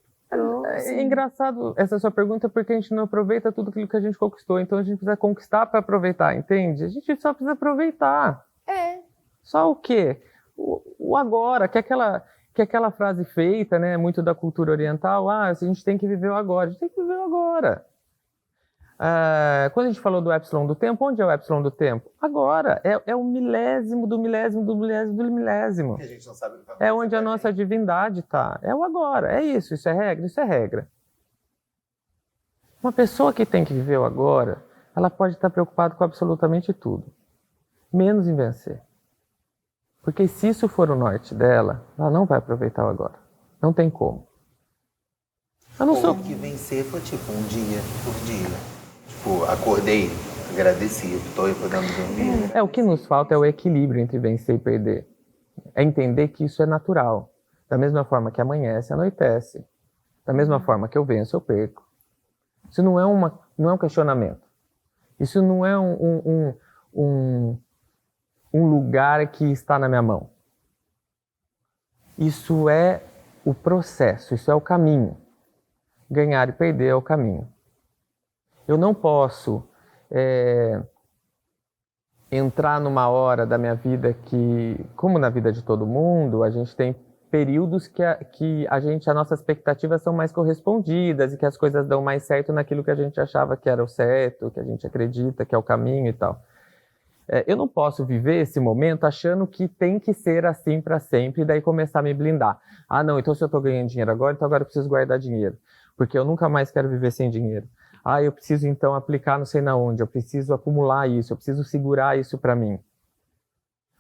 É engraçado essa sua pergunta porque a gente não aproveita tudo aquilo que a gente conquistou. Então a gente precisa conquistar para aproveitar, entende? A gente só precisa aproveitar. Só o quê? O agora, que é aquela frase feita, né, muito da cultura oriental, a gente tem que viver o agora. A gente tem que viver o agora. Quando a gente falou do epsilon do tempo, onde é o epsilon do tempo? Agora. É o milésimo do milésimo do milésimo do milésimo. Que a gente não sabe o que vai É onde a nossa divindade está. É o agora. É isso. Isso é regra? Isso é regra. Uma pessoa que tem que viver o agora, ela pode estar preocupada com absolutamente tudo. Menos em vencer. Porque se isso for o norte dela, ela não vai aproveitar o agora. Não tem como. Eu não sou... que vencer foi tipo um dia por dia. Tipo, acordei, agradeci, estou podendo dormir. O que nos falta é o equilíbrio entre vencer e perder. É entender que isso é natural. Da mesma forma que amanhece, anoitece. Da mesma forma que eu venço, eu perco. Isso não é um questionamento. Isso não é um lugar que está na minha mão. Isso é o processo, isso é o caminho. Ganhar e perder é o caminho. Eu não posso entrar numa hora da minha vida que, como na vida de todo mundo, a gente tem períodos que a nossas expectativas são mais correspondidas e que as coisas dão mais certo naquilo que a gente achava que era o certo, que a gente acredita que é o caminho e tal. Eu não posso viver esse momento achando que tem que ser assim para sempre e daí começar a me blindar. Não, então se eu estou ganhando dinheiro agora, então agora eu preciso guardar dinheiro, porque eu nunca mais quero viver sem dinheiro. Eu preciso então aplicar não sei na onde, eu preciso acumular isso, eu preciso segurar isso para mim.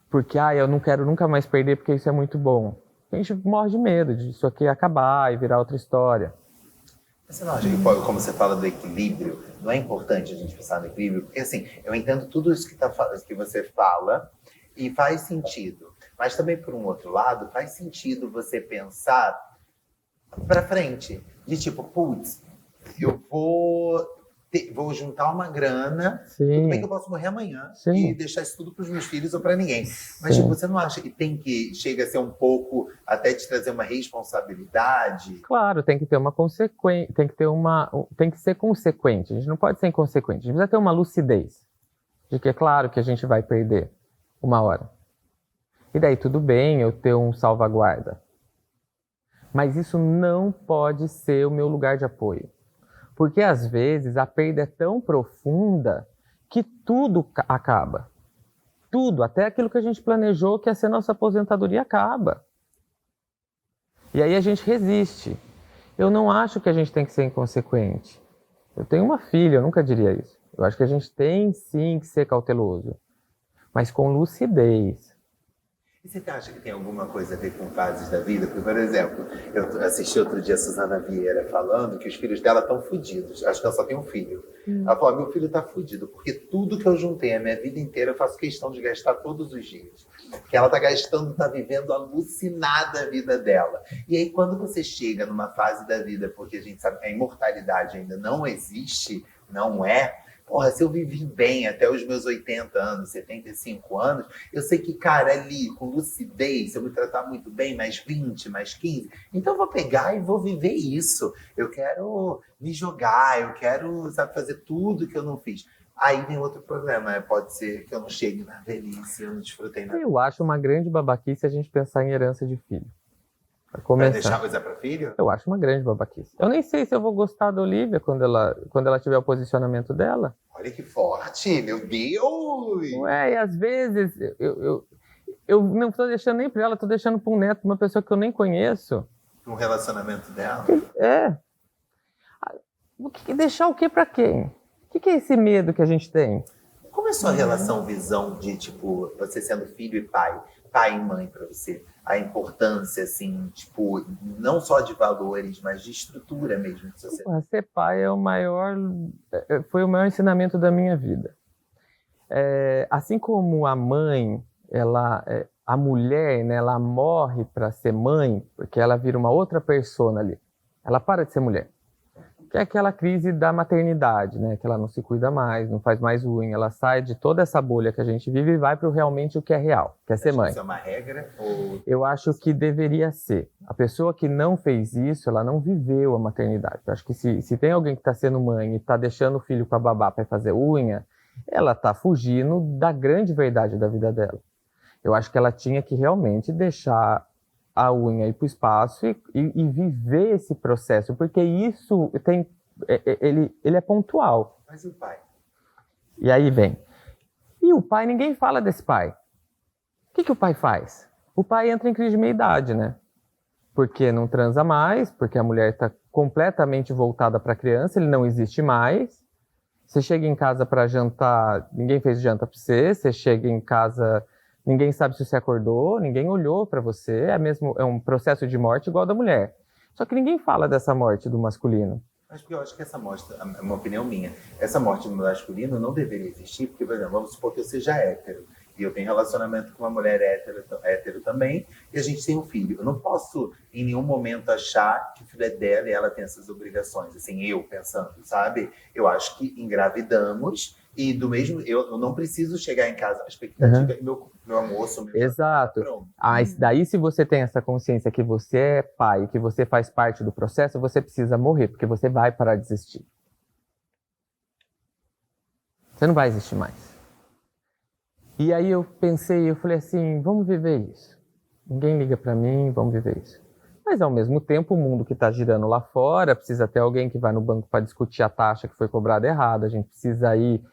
Porque eu não quero nunca mais perder porque isso é muito bom. A gente morre de medo disso aqui acabar e virar outra história. Você não acha que, como você fala do equilíbrio, não é importante a gente pensar no equilíbrio? Porque, assim, eu entendo tudo isso que você fala e faz sentido. Mas também, por um outro lado, faz sentido você pensar pra frente. De tipo, putz, eu vou juntar uma grana, Sim. Tudo bem que eu posso morrer amanhã. Sim. E deixar isso tudo pros meus filhos ou pra ninguém. Mas tipo, você não acha que chega a ser um pouco até te trazer uma responsabilidade? Claro, tem que ter uma consequência, tem que ser consequente. A gente não pode ser inconsequente. A gente precisa ter uma lucidez de que é claro que a gente vai perder uma hora. E daí tudo bem eu ter um salvaguarda. Mas isso não pode ser o meu lugar de apoio. Porque, às vezes, a perda é tão profunda que tudo acaba. Tudo, até aquilo que a gente planejou que ia ser nossa aposentadoria, acaba. E aí a gente resiste. Eu não acho que a gente tem que ser inconsequente. Eu tenho uma filha, eu nunca diria isso. Eu acho que a gente tem, sim, que ser cauteloso. Mas com lucidez. E você acha que tem alguma coisa a ver com fases da vida? Porque, por exemplo, eu assisti outro dia a Suzana Vieira falando que os filhos dela estão fodidos. Acho que ela só tem um filho. Ela falou, meu filho está fodido, porque tudo que eu juntei a minha vida inteira eu faço questão de gastar todos os dias. Que ela está gastando, está vivendo alucinada a vida dela. E aí, quando você chega numa fase da vida, porque a gente sabe que a imortalidade ainda não existe, não é... Porra, se eu vivi bem até os meus 80 anos, 75 anos, eu sei que, cara, ali, com lucidez, se eu me tratar muito bem, mais 20, mais 15, então eu vou pegar e vou viver isso. Eu quero me jogar, eu quero, sabe, fazer tudo que eu não fiz. Aí vem outro problema, né? Pode ser que eu não chegue na velhice, eu não desfrutei nada. Eu acho uma grande babaquice a gente pensar em herança de filho. Pra deixar coisa para filho? Eu acho uma grande babaquice. Eu nem sei se eu vou gostar da Olivia quando ela tiver o posicionamento dela. Olha que forte, meu Deus! Ué, e às vezes eu não estou deixando nem para ela, estou deixando para um neto, uma pessoa que eu nem conheço. Um relacionamento dela? É. Deixar o que para quem? O que é esse medo que a gente tem? Como é a sua relação, visão de, tipo, você sendo filho e pai e mãe para você? A importância, assim, tipo, não só de valores, mas de estrutura mesmo de sociedade. Ser pai foi o maior ensinamento da minha vida. Assim como a mãe, a mulher, né, ela morre para ser mãe, porque ela vira uma outra persona ali. Ela para de ser mulher. Que é aquela crise da maternidade, né? Que ela não se cuida mais, não faz mais unha, ela sai de toda essa bolha que a gente vive e vai para realmente o que é real, que é ser mãe. Isso é uma regra? Ou... Eu acho que deveria ser. A pessoa que não fez isso, ela não viveu a maternidade. Eu acho que se tem alguém que está sendo mãe e está deixando o filho com a babá para fazer unha, ela está fugindo da grande verdade da vida dela. Eu acho que ela tinha que realmente deixar a unha ir para o espaço e viver esse processo, porque isso ele é pontual. Mas e o pai? E aí vem. E o pai, ninguém fala desse pai. O que o pai faz? O pai entra em crise de meia-idade, né? Porque não transa mais, porque a mulher está completamente voltada para a criança, ele não existe mais. Você chega em casa para jantar, ninguém fez janta para você. Você chega em casa, ninguém sabe se você acordou, ninguém olhou para você. É um processo de morte igual da mulher. Só que ninguém fala dessa morte do masculino. Mas porque eu acho que essa morte, é uma opinião minha, essa morte do masculino não deveria existir, porque, por exemplo, vamos supor que eu seja hétero, e eu tenho relacionamento com uma mulher hétero também, e a gente tem um filho. Eu não posso, em nenhum momento, achar que o filho é dela e ela tem essas obrigações. Assim, eu pensando, sabe? Eu acho que engravidamos, e do mesmo, eu não preciso chegar em casa, a expectativa é meu almoço. Exato. Pronto. Mas daí, se você tem essa consciência que você é pai, que você faz parte do processo, você precisa morrer, porque você vai parar de existir. Você não vai existir mais. E aí eu falei assim, vamos viver isso. Ninguém liga pra mim, vamos viver isso. Mas ao mesmo tempo, o mundo que está girando lá fora, precisa ter alguém que vai no banco para discutir a taxa que foi cobrada errada, a gente precisa ir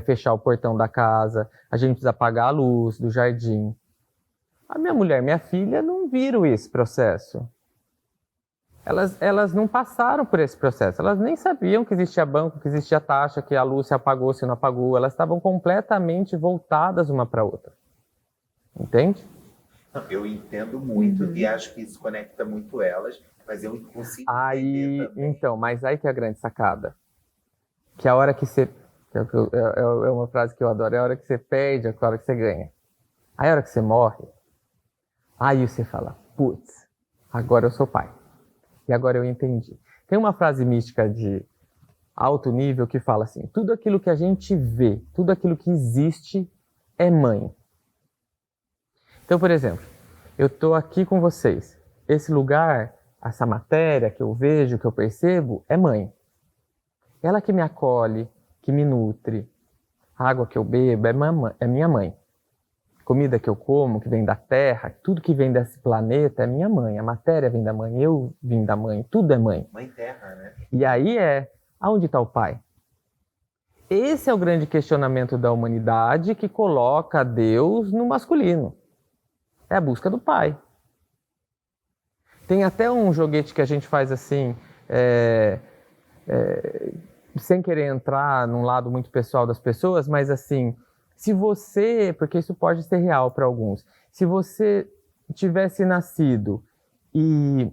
fechar o portão da casa, a gente precisa apagar a luz do jardim. A minha mulher, minha filha, não viram esse processo. Elas não passaram por esse processo. Elas nem sabiam que existia banco, que existia taxa, que a luz se apagou, se não apagou. Elas estavam completamente voltadas uma para a outra. Entende? Eu entendo muito e acho que isso conecta muito elas, mas eu consigo entender também. Então, mas aí que é a grande sacada. Que a hora que você... É uma frase que eu adoro. É a hora que você perde, é a hora que você ganha. Aí a hora que você morre, aí você fala, putz, agora eu sou pai. E agora eu entendi. Tem uma frase mística de alto nível que fala assim, tudo aquilo que a gente vê, tudo aquilo que existe é mãe. Então, por exemplo, eu estou aqui com vocês. Esse lugar, essa matéria que eu vejo, que eu percebo, é mãe. Ela que me acolhe, que me nutre. A água que eu bebo é minha mãe. Comida que eu como, que vem da terra, tudo que vem desse planeta é minha mãe. A matéria vem da mãe, eu vim da mãe, tudo é mãe. Mãe terra, né? E aí aonde está o pai? Esse é o grande questionamento da humanidade que coloca Deus no masculino. É a busca do pai. Tem até um joguete que a gente faz assim, sem querer entrar num lado muito pessoal das pessoas, mas assim, se você, porque isso pode ser real para alguns, se você tivesse nascido e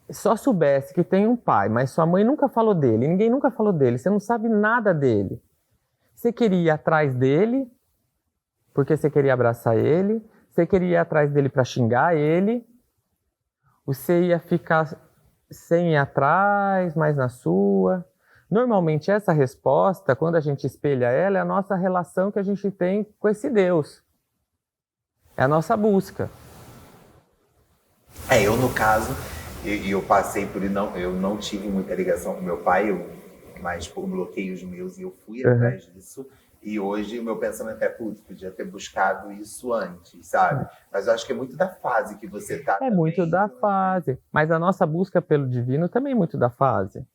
só soubesse que tem um pai, mas sua mãe nunca falou dele, ninguém nunca falou dele, você não sabe nada dele, você queria ir atrás dele, porque você queria abraçar ele, você queria ir atrás dele para xingar ele, você ia ficar sem ir atrás, mais na sua, Normalmente essa resposta, quando a gente espelha ela, é a nossa relação que a gente tem com esse Deus. É a nossa busca. Eu no caso, eu passei por eu não tive muita ligação com meu pai, mas por bloqueios meus, e eu fui atrás disso. E hoje o meu pensamento é, putz, podia ter buscado isso antes, sabe? Mas eu acho que é muito da fase que você tá. É muito da fase. Mas a nossa busca pelo divino também é muito da fase.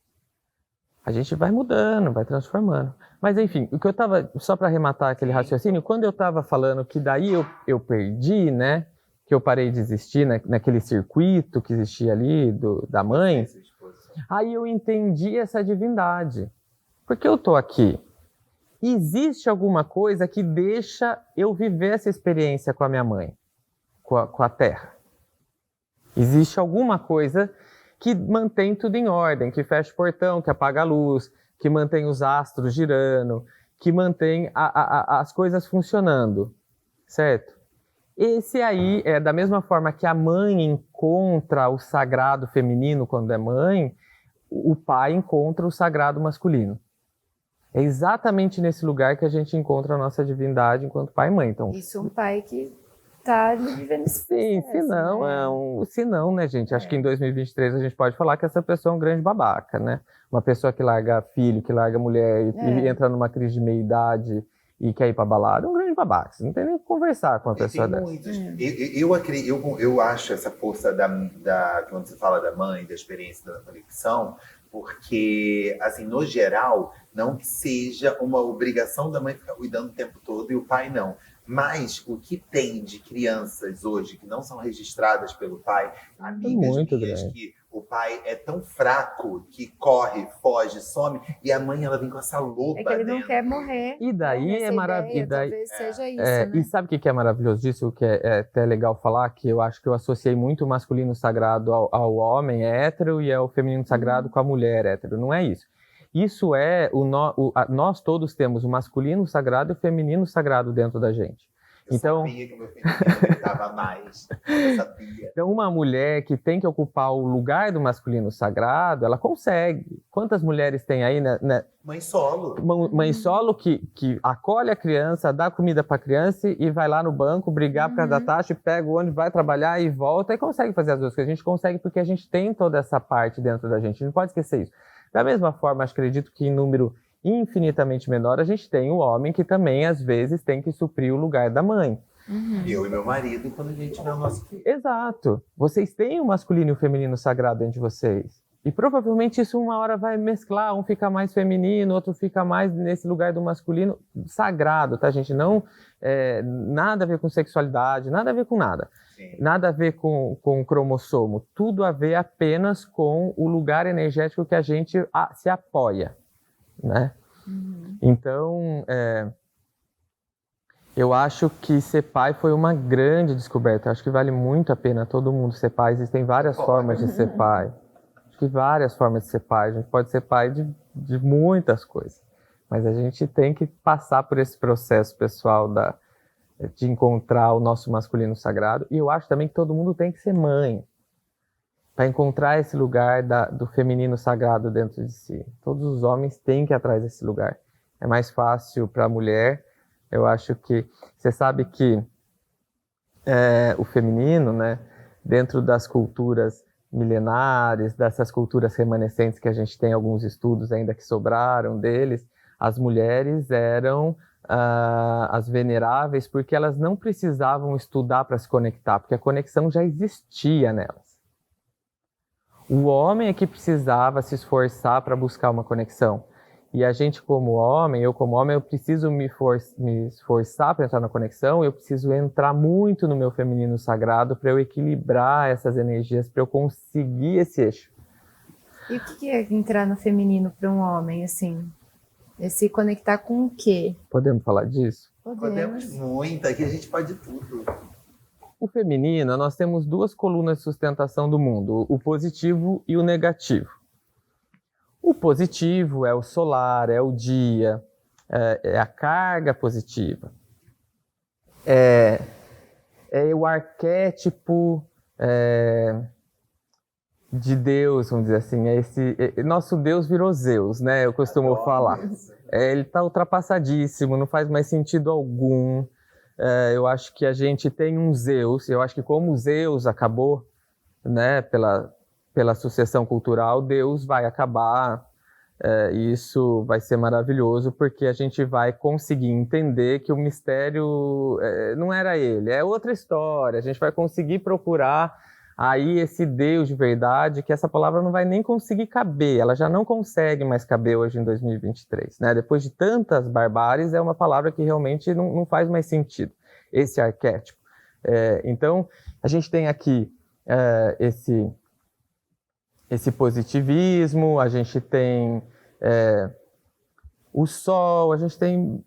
A gente vai mudando, vai transformando. Mas enfim, o que eu estava, só para arrematar aquele raciocínio, quando eu estava falando que daí eu perdi, né? Que eu parei de existir naquele circuito que existia ali da mãe, aí eu entendi essa divindade. Porque eu tô aqui. Existe alguma coisa que deixa eu viver essa experiência com a minha mãe, com a Terra. Existe alguma coisa que mantém tudo em ordem, que fecha o portão, que apaga a luz, que mantém os astros girando, que mantém as coisas funcionando, certo? Esse aí é da mesma forma que a mãe encontra o sagrado feminino quando é mãe, o pai encontra o sagrado masculino. É exatamente nesse lugar que a gente encontra a nossa divindade enquanto pai e mãe. Então, isso é um pai que tá vivendo esse processo, se não, né? Se não, né, gente? Acho que em 2023 a gente pode falar que essa pessoa é um grande babaca, né? Uma pessoa que larga filho, que larga mulher e entra numa crise de meia-idade e quer ir pra balada, é um grande babaca. Você não tem nem que conversar com uma pessoa dessa. Eu acho essa força quando você fala da mãe, da experiência da conexão, porque, assim, no geral, não que seja uma obrigação da mãe ficar cuidando o tempo todo e o pai não. Mas o que tem de crianças hoje que não são registradas pelo pai, amigas minhas que o pai é tão fraco que corre, foge, some, e a mãe ela vem com essa loba. É que ele não quer morrer. E daí é maravilhoso. Talvez seja isso, né? E sabe o que é maravilhoso disso? O que é até legal falar, que eu acho que eu associei muito o masculino sagrado ao homem hétero e ao feminino sagrado com a mulher hétero. Não é isso. Isso é, nós todos temos o masculino sagrado e o feminino sagrado dentro da gente. Eu sabia que o meu feminino gritava mais. Eu sabia. Então, uma mulher que tem que ocupar o lugar do masculino sagrado, ela consegue. Quantas mulheres tem aí, né? Mãe solo. Mãe solo que acolhe a criança, dá comida para a criança e vai lá no banco brigar por causa da taxa, pega o ônibus, vai trabalhar e volta e consegue fazer as duas coisas. A gente consegue porque a gente tem toda essa parte dentro da gente. A gente não pode esquecer isso. Da mesma forma, acredito que em número infinitamente menor, a gente tem o homem que também, às vezes, tem que suprir o lugar da mãe. Eu e meu marido, quando a gente vê o nosso filho. Exato. Vocês têm o masculino e o feminino sagrado entre vocês. E provavelmente isso uma hora vai mesclar, um fica mais feminino, outro fica mais nesse lugar do masculino sagrado, tá, gente? Não, nada a ver com sexualidade, nada a ver com nada. Sim. Nada a ver com cromossomo. Tudo a ver apenas com o lugar energético que a gente se apoia, né? Então, eu acho que ser pai foi uma grande descoberta. Eu acho que vale muito a pena todo mundo ser pai. Existem várias formas de ser pai. Acho que várias formas de ser pai. A gente pode ser pai de muitas coisas. Mas a gente tem que passar por esse processo pessoal de encontrar o nosso masculino sagrado. E eu acho também que todo mundo tem que ser mãe. Para encontrar esse lugar do feminino sagrado dentro de si. Todos os homens têm que ir atrás desse lugar. É mais fácil para a mulher. Eu acho que... Você sabe que o feminino, né, dentro das culturas milenares, dessas culturas remanescentes que a gente tem alguns estudos ainda que sobraram deles, as mulheres eram as veneráveis porque elas não precisavam estudar para se conectar, porque a conexão já existia nelas. O homem é que precisava se esforçar para buscar uma conexão. E a gente como homem, eu como homem, eu preciso me esforçar para entrar na conexão, eu preciso entrar muito no meu feminino sagrado para eu equilibrar essas energias, para eu conseguir esse eixo. E o que é entrar no feminino para um homem, assim? É se conectar com o quê? Podemos falar disso? Podemos muito, aqui a gente pode tudo. O feminino, nós temos duas colunas de sustentação do mundo, o positivo e o negativo. O positivo é o solar, é o dia, é a carga positiva. É o arquétipo de Deus, vamos dizer assim. Nosso Deus virou Zeus, né? Eu costumo falar. Ele está ultrapassadíssimo, não faz mais sentido algum. Eu acho que a gente tem um Zeus. Eu acho que como Zeus acabou, né, pela sucessão cultural, Deus vai acabar. E isso vai ser maravilhoso, porque a gente vai conseguir entender que o mistério não era ele, é outra história. A gente vai conseguir procurar aí esse Deus de verdade, que essa palavra não vai nem conseguir caber, ela já não consegue mais caber hoje em 2023, né? Depois de tantas barbáries, é uma palavra que realmente não faz mais sentido, esse arquétipo. Então, a gente tem aqui esse positivismo, a gente tem o sol, a gente tem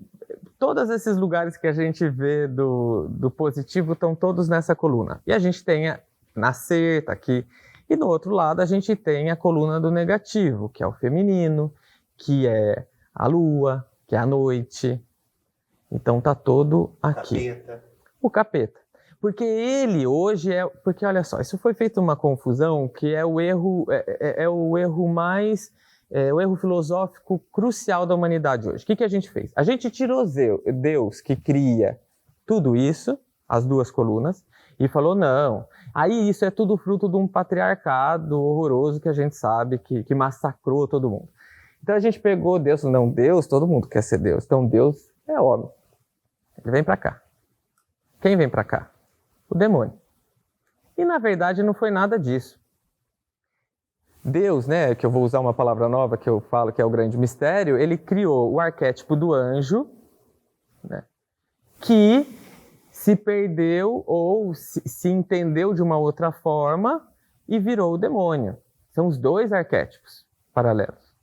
todos esses lugares que a gente vê do positivo estão todos nessa coluna. E a gente tem nascer, tá aqui. E do outro lado a gente tem a coluna do negativo, que é o feminino, que é a lua, que é a noite. Então tá todo aqui. Capeta. O capeta. Porque ele hoje porque olha só, isso foi feito uma confusão que é o erro, o erro mais, o erro filosófico crucial da humanidade hoje. O que a gente fez? A gente tirou Deus que cria tudo isso, as duas colunas, e falou não. Aí isso é tudo fruto de um patriarcado horroroso que a gente sabe que massacrou todo mundo. Então a gente pegou Deus, não, Deus, todo mundo quer ser Deus. Então Deus é homem. Ele vem para cá. Quem vem para cá? O demônio. E na verdade não foi nada disso. Deus, né, que eu vou usar uma palavra nova que eu falo que é o grande mistério, ele criou o arquétipo do anjo, né, que se perdeu ou se entendeu de uma outra forma e virou o demônio. São os dois arquétipos paralelos.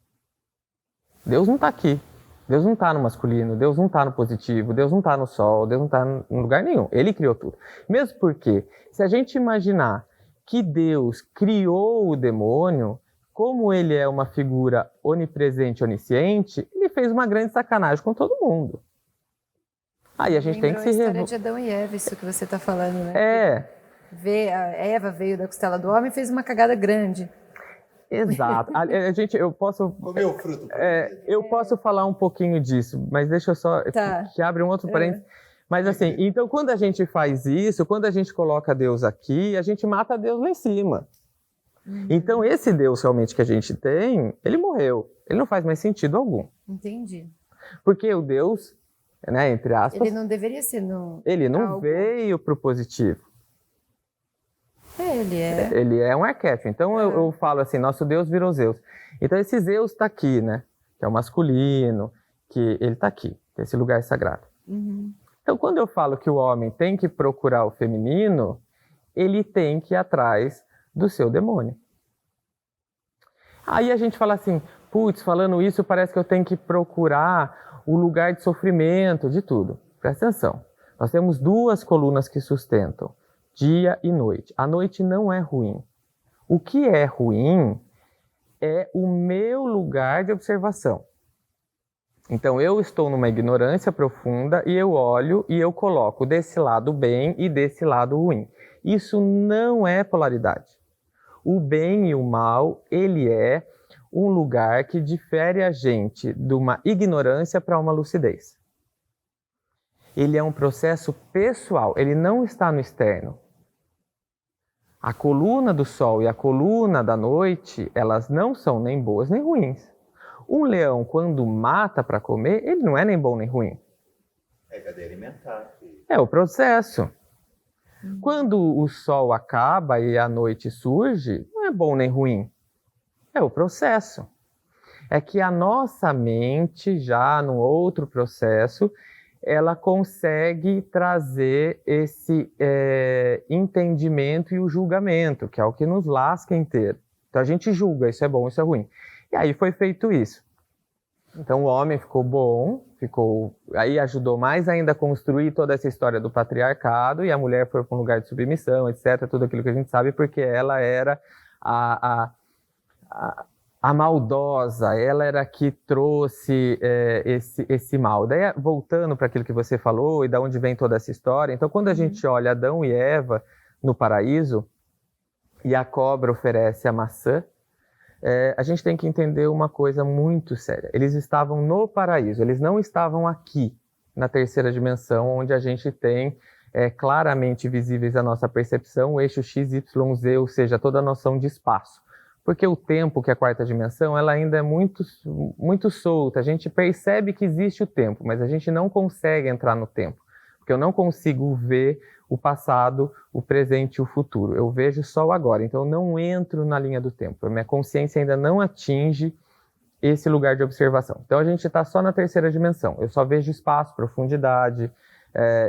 Deus não está aqui. Deus não está no masculino, Deus não está no positivo, Deus não está no sol, Deus não está em lugar nenhum. Ele criou tudo. Mesmo porque, se a gente imaginar que Deus criou o demônio, como ele é uma figura onipresente, onisciente, ele fez uma grande sacanagem com todo mundo. Aí a gente tem que se revoltar. A história de Adão e Eva, isso que você está falando, né? A Eva veio da costela do homem e fez uma cagada grande. Exato. Eu posso... Comeu o fruto. Eu posso falar um pouquinho disso, mas deixa eu só... Tá. Que abre um outro parênteses. Mas assim, então quando a gente faz isso, quando a gente coloca Deus aqui, a gente mata Deus lá em cima. Então esse Deus realmente que a gente tem, ele morreu. Ele não faz mais sentido algum. Entendi. Porque o Deus, né, entre aspas... Ele não deveria ser Ele não veio para o positivo. Ele é um arquétipo. Então eu falo assim, nosso Deus virou Zeus. Então esse Zeus está aqui, né? Que é o masculino, que ele está aqui, que é esse lugar sagrado. Então quando eu falo que o homem tem que procurar o feminino, ele tem que ir atrás do seu demônio. Aí a gente fala assim, putz, falando isso parece que eu tenho que procurar o lugar de sofrimento, de tudo. Presta atenção. Nós temos duas colunas que sustentam. Dia e noite. A noite não é ruim. O que é ruim é o meu lugar de observação. Então eu estou numa ignorância profunda e eu olho e eu coloco desse lado bem e desse lado ruim. Isso não é polaridade. O bem e o mal, ele é um lugar que difere a gente de uma ignorância para uma lucidez. Ele é um processo pessoal, ele não está no externo. A coluna do sol e a coluna da noite, elas não são nem boas nem ruins. Um leão, quando mata para comer, ele não é nem bom nem ruim. É cadeia alimentar. É o processo. Quando o sol acaba e a noite surge, não é bom nem ruim. É o processo. É que a nossa mente, já num outro processo, ela consegue trazer esse entendimento e o julgamento, que é o que nos lasca inteiro. Então a gente julga, isso é bom, isso é ruim. E aí foi feito isso. Então o homem ficou bom, aí ajudou mais ainda a construir toda essa história do patriarcado, e a mulher foi para um lugar de submissão, etc., tudo aquilo que a gente sabe, porque ela era a maldosa, ela era a que trouxe esse mal. Daí, voltando para aquilo que você falou e da onde vem toda essa história, então quando a gente olha Adão e Eva no paraíso, e a cobra oferece a maçã, a gente tem que entender uma coisa muito séria. Eles estavam no paraíso, eles não estavam aqui, na terceira dimensão, onde a gente tem claramente visíveis a nossa percepção, o eixo X, Y, Z, ou seja, toda a noção de espaço. Porque o tempo, que é a quarta dimensão, ela ainda é muito, muito solta. A gente percebe que existe o tempo, mas a gente não consegue entrar no tempo. Porque eu não consigo ver o passado, o presente e o futuro. Eu vejo só o agora, então eu não entro na linha do tempo. A minha consciência ainda não atinge esse lugar de observação. Então a gente está só na terceira dimensão. Eu só vejo espaço, profundidade,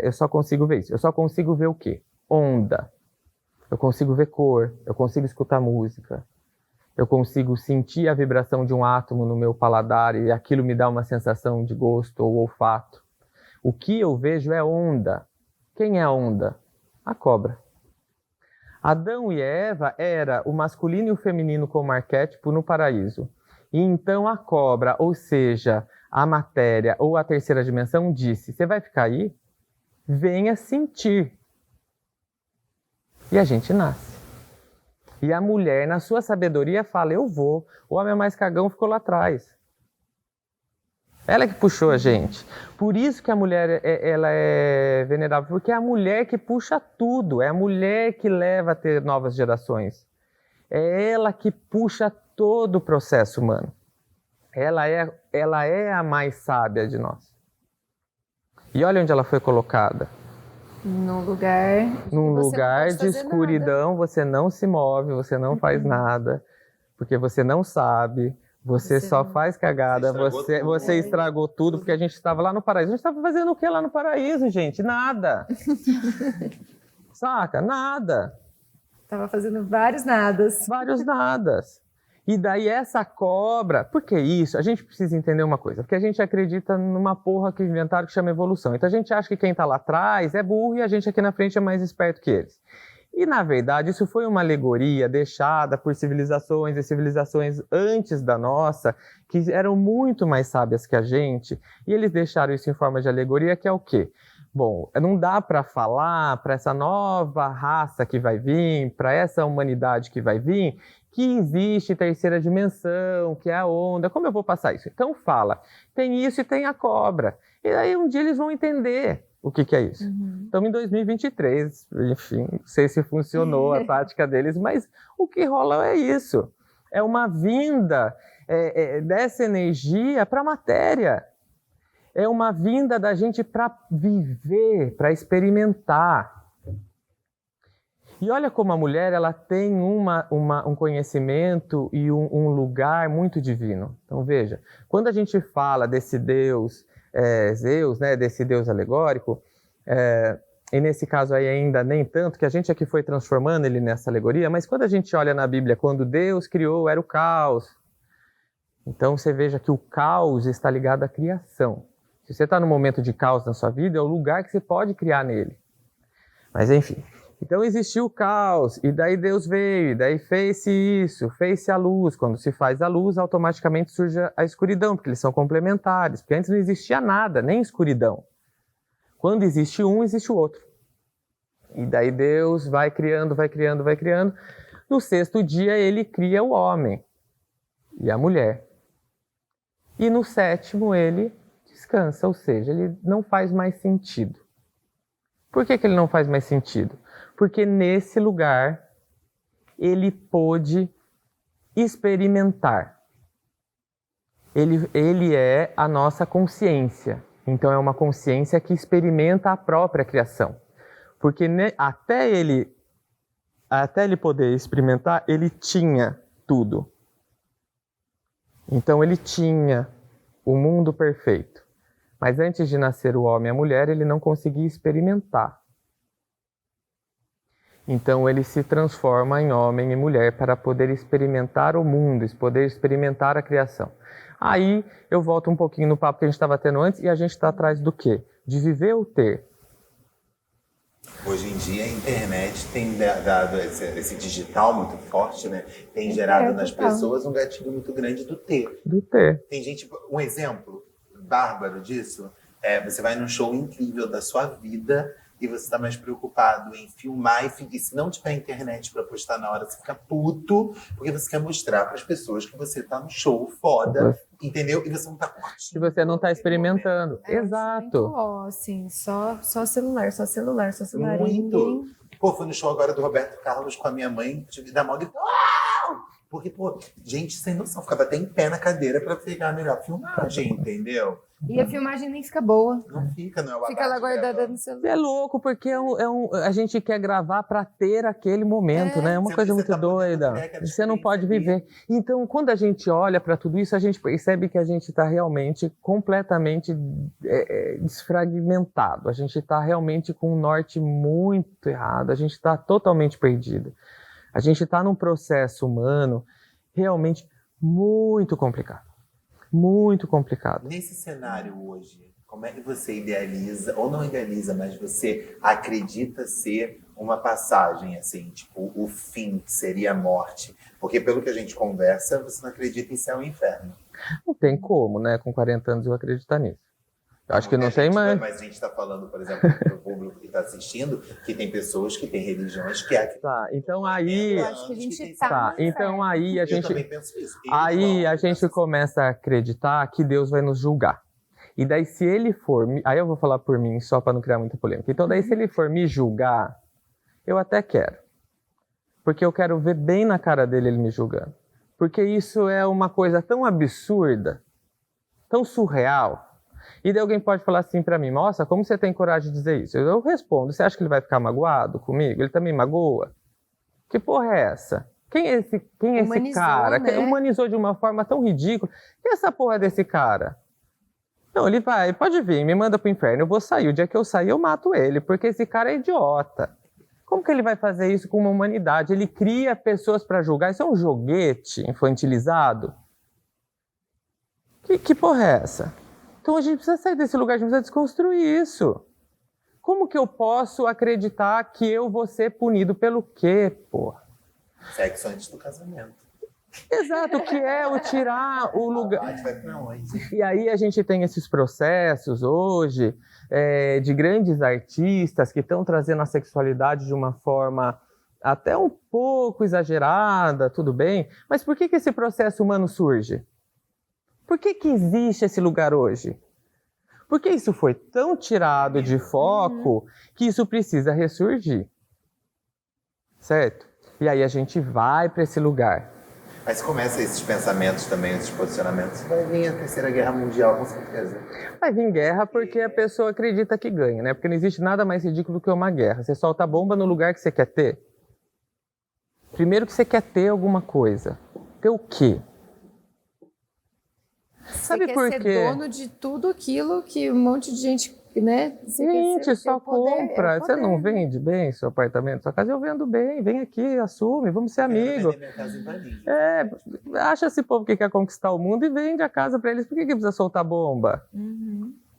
eu só consigo ver isso. Eu só consigo ver o quê? Onda. Eu consigo ver cor, eu consigo escutar música, eu consigo sentir a vibração de um átomo no meu paladar e aquilo me dá uma sensação de gosto ou olfato. O que eu vejo é onda. Quem é a onda? A cobra. Adão e Eva era o masculino e o feminino como arquétipo no paraíso. E então a cobra, ou seja, a matéria ou a terceira dimensão, disse: você vai ficar aí? Venha sentir. E a gente nasce. E a mulher, na sua sabedoria, fala: eu vou. O homem mais cagão ficou lá atrás. Ela que puxou a gente. Por isso que a mulher ela é venerável, porque é a mulher que puxa tudo, é a mulher que leva a ter novas gerações. É ela que puxa todo o processo humano. Ela é a mais sábia de nós. E olha onde ela foi colocada. Num lugar de escuridão, nada. Você não se move, você não faz nada, porque você não sabe. Você só faz cagada, você estragou tudo, porque a gente estava lá no paraíso. A gente estava fazendo o que lá no paraíso, gente? Nada. Saca? Nada. Estava fazendo vários nadas. Vários nadas. E daí essa cobra... Por que isso? A gente precisa entender uma coisa. Porque a gente acredita numa porra que inventaram que chama evolução. Então a gente acha que quem está lá atrás é burro e a gente aqui na frente é mais esperto que eles. E, na verdade, isso foi uma alegoria deixada por civilizações e civilizações antes da nossa, que eram muito mais sábias que a gente, e eles deixaram isso em forma de alegoria, que é o quê? Bom, não dá para falar para essa nova raça que vai vir, para essa humanidade que vai vir, que existe terceira dimensão, que é a onda. Como eu vou passar isso? Então fala, tem isso e tem a cobra. E aí um dia eles vão entender o que é isso. Estamos em 2023, enfim, não sei se funcionou a tática deles, mas o que rola é isso. É uma vinda dessa energia para a matéria. É uma vinda da gente para viver, para experimentar. E olha como a mulher ela tem um conhecimento e um lugar muito divino. Então veja, quando a gente fala desse Deus... Zeus, né, desse deus alegórico, e nesse caso aí ainda nem tanto, que a gente aqui foi transformando ele nessa alegoria, mas quando a gente olha na Bíblia, quando Deus criou, era o caos. Então você veja que o caos está ligado à criação. Se você está num momento de caos na sua vida, é o lugar que você pode criar nele. Mas enfim, então existiu o caos, e daí Deus veio, e daí fez-se isso, fez-se a luz. Quando se faz a luz, automaticamente surge a escuridão, porque eles são complementares, porque antes não existia nada, nem escuridão. Quando existe um, existe o outro. E daí Deus vai criando, vai criando, vai criando. No sexto dia ele cria o homem e a mulher. E no sétimo ele descansa, ou seja, ele não faz mais sentido. Por que ele não faz mais sentido? Porque nesse lugar ele pôde experimentar. Ele é a nossa consciência. Então é uma consciência que experimenta a própria criação. Porque até ele poder experimentar, ele tinha tudo. Então ele tinha o mundo perfeito. Mas antes de nascer o homem e a mulher, ele não conseguia experimentar. Então ele se transforma em homem e mulher para poder experimentar o mundo, poder experimentar a criação. Aí eu volto um pouquinho no papo que a gente estava tendo antes, e a gente está atrás do quê? De viver ou ter. Hoje em dia a internet tem dado esse digital muito forte, né? Tem gerado nas pessoas um gatilho muito grande do ter. Do ter. Tem gente, um exemplo bárbaro disso, você vai num show incrível da sua vida e você tá mais preocupado em filmar e se não tiver internet para postar na hora, você fica puto, porque você quer mostrar para as pessoas que você tá no show foda, entendeu? E você não tá curtindo. E você não tá experimentando. Exato. Muito, ó, assim, só celular. Muito. Ninguém... Pô, fui no show agora do Roberto Carlos com a minha mãe, tive que dar mó grito. Uau! Porque, pô, gente sem noção, ficava até em pé na cadeira pra pegar a melhor filmagem, entendeu? E a filmagem nem fica boa. Não fica, não é o Fica lá guardada no celular. É louco, porque a gente quer gravar para ter aquele momento, né? É uma coisa muito doida. Você não pode viver. Então, quando a gente olha para tudo isso, a gente percebe que a gente está realmente completamente desfragmentado. A gente está realmente com um norte muito errado. A gente está totalmente perdido. A gente está num processo humano realmente muito complicado. Muito complicado. Nesse cenário hoje, como é que você idealiza, ou não idealiza, mas você acredita ser uma passagem, assim, tipo, o fim, que seria a morte? Porque pelo que a gente conversa, você não acredita em céu e inferno. Não tem como, né? Com 40 anos eu acreditar nisso. Eu acho que não tem mais. Mas a gente está falando, por exemplo, para o público que está assistindo, que tem pessoas que têm religiões que Tá, então aí. Eu acho que a gente Tá, então aí a gente. Eu também penso isso. Aí a gente começa a acreditar que Deus vai nos julgar. E daí, se ele for. Aí eu vou falar por mim, só para não criar muita polêmica. Então, daí, se ele for me julgar, eu até quero. Porque eu quero ver bem na cara dele ele me julgando. Porque isso é uma coisa tão absurda, tão surreal. E daí alguém pode falar assim pra mim, nossa, como você tem coragem de dizer isso? Eu respondo, você acha que ele vai ficar magoado comigo? Ele também magoa? Que porra é essa? Quem é esse cara? Né? Humanizou de uma forma tão ridícula. E essa porra desse cara? Não, ele vai, pode vir, me manda pro inferno, eu vou sair. O dia que eu sair, eu mato ele, porque esse cara é idiota. Como que ele vai fazer isso com uma humanidade? Ele cria pessoas pra julgar. Isso é um joguete infantilizado? Que porra é essa? Então a gente precisa sair desse lugar, a gente precisa desconstruir isso. Como que eu posso acreditar que eu vou ser punido pelo quê, porra? Sexo antes do casamento. Exato, que é o tirar o lugar. Vai pra onde? E aí a gente tem esses processos hoje de grandes artistas que estão trazendo a sexualidade de uma forma até um pouco exagerada, tudo bem, mas por que esse processo humano surge? Por que existe esse lugar hoje? Porque isso foi tão tirado de foco que isso precisa ressurgir. Certo? E aí a gente vai para esse lugar. Mas começa esses pensamentos também, esses posicionamentos. Vai vir a Terceira Guerra Mundial, com certeza. Vai vir guerra porque a pessoa acredita que ganha, né? Porque não existe nada mais ridículo que uma guerra. Você solta a bomba no lugar que você quer ter. Primeiro que você quer ter alguma coisa. Ter o quê? Sabe por quê? Você quer ser dono de tudo aquilo que um monte de gente, né? Gente, só compra. Você não vende bem seu apartamento, sua casa? Eu vendo bem. Vem aqui, assume, vamos ser amigos. Acha esse povo que quer conquistar o mundo e vende a casa para eles. Por que precisa soltar bomba?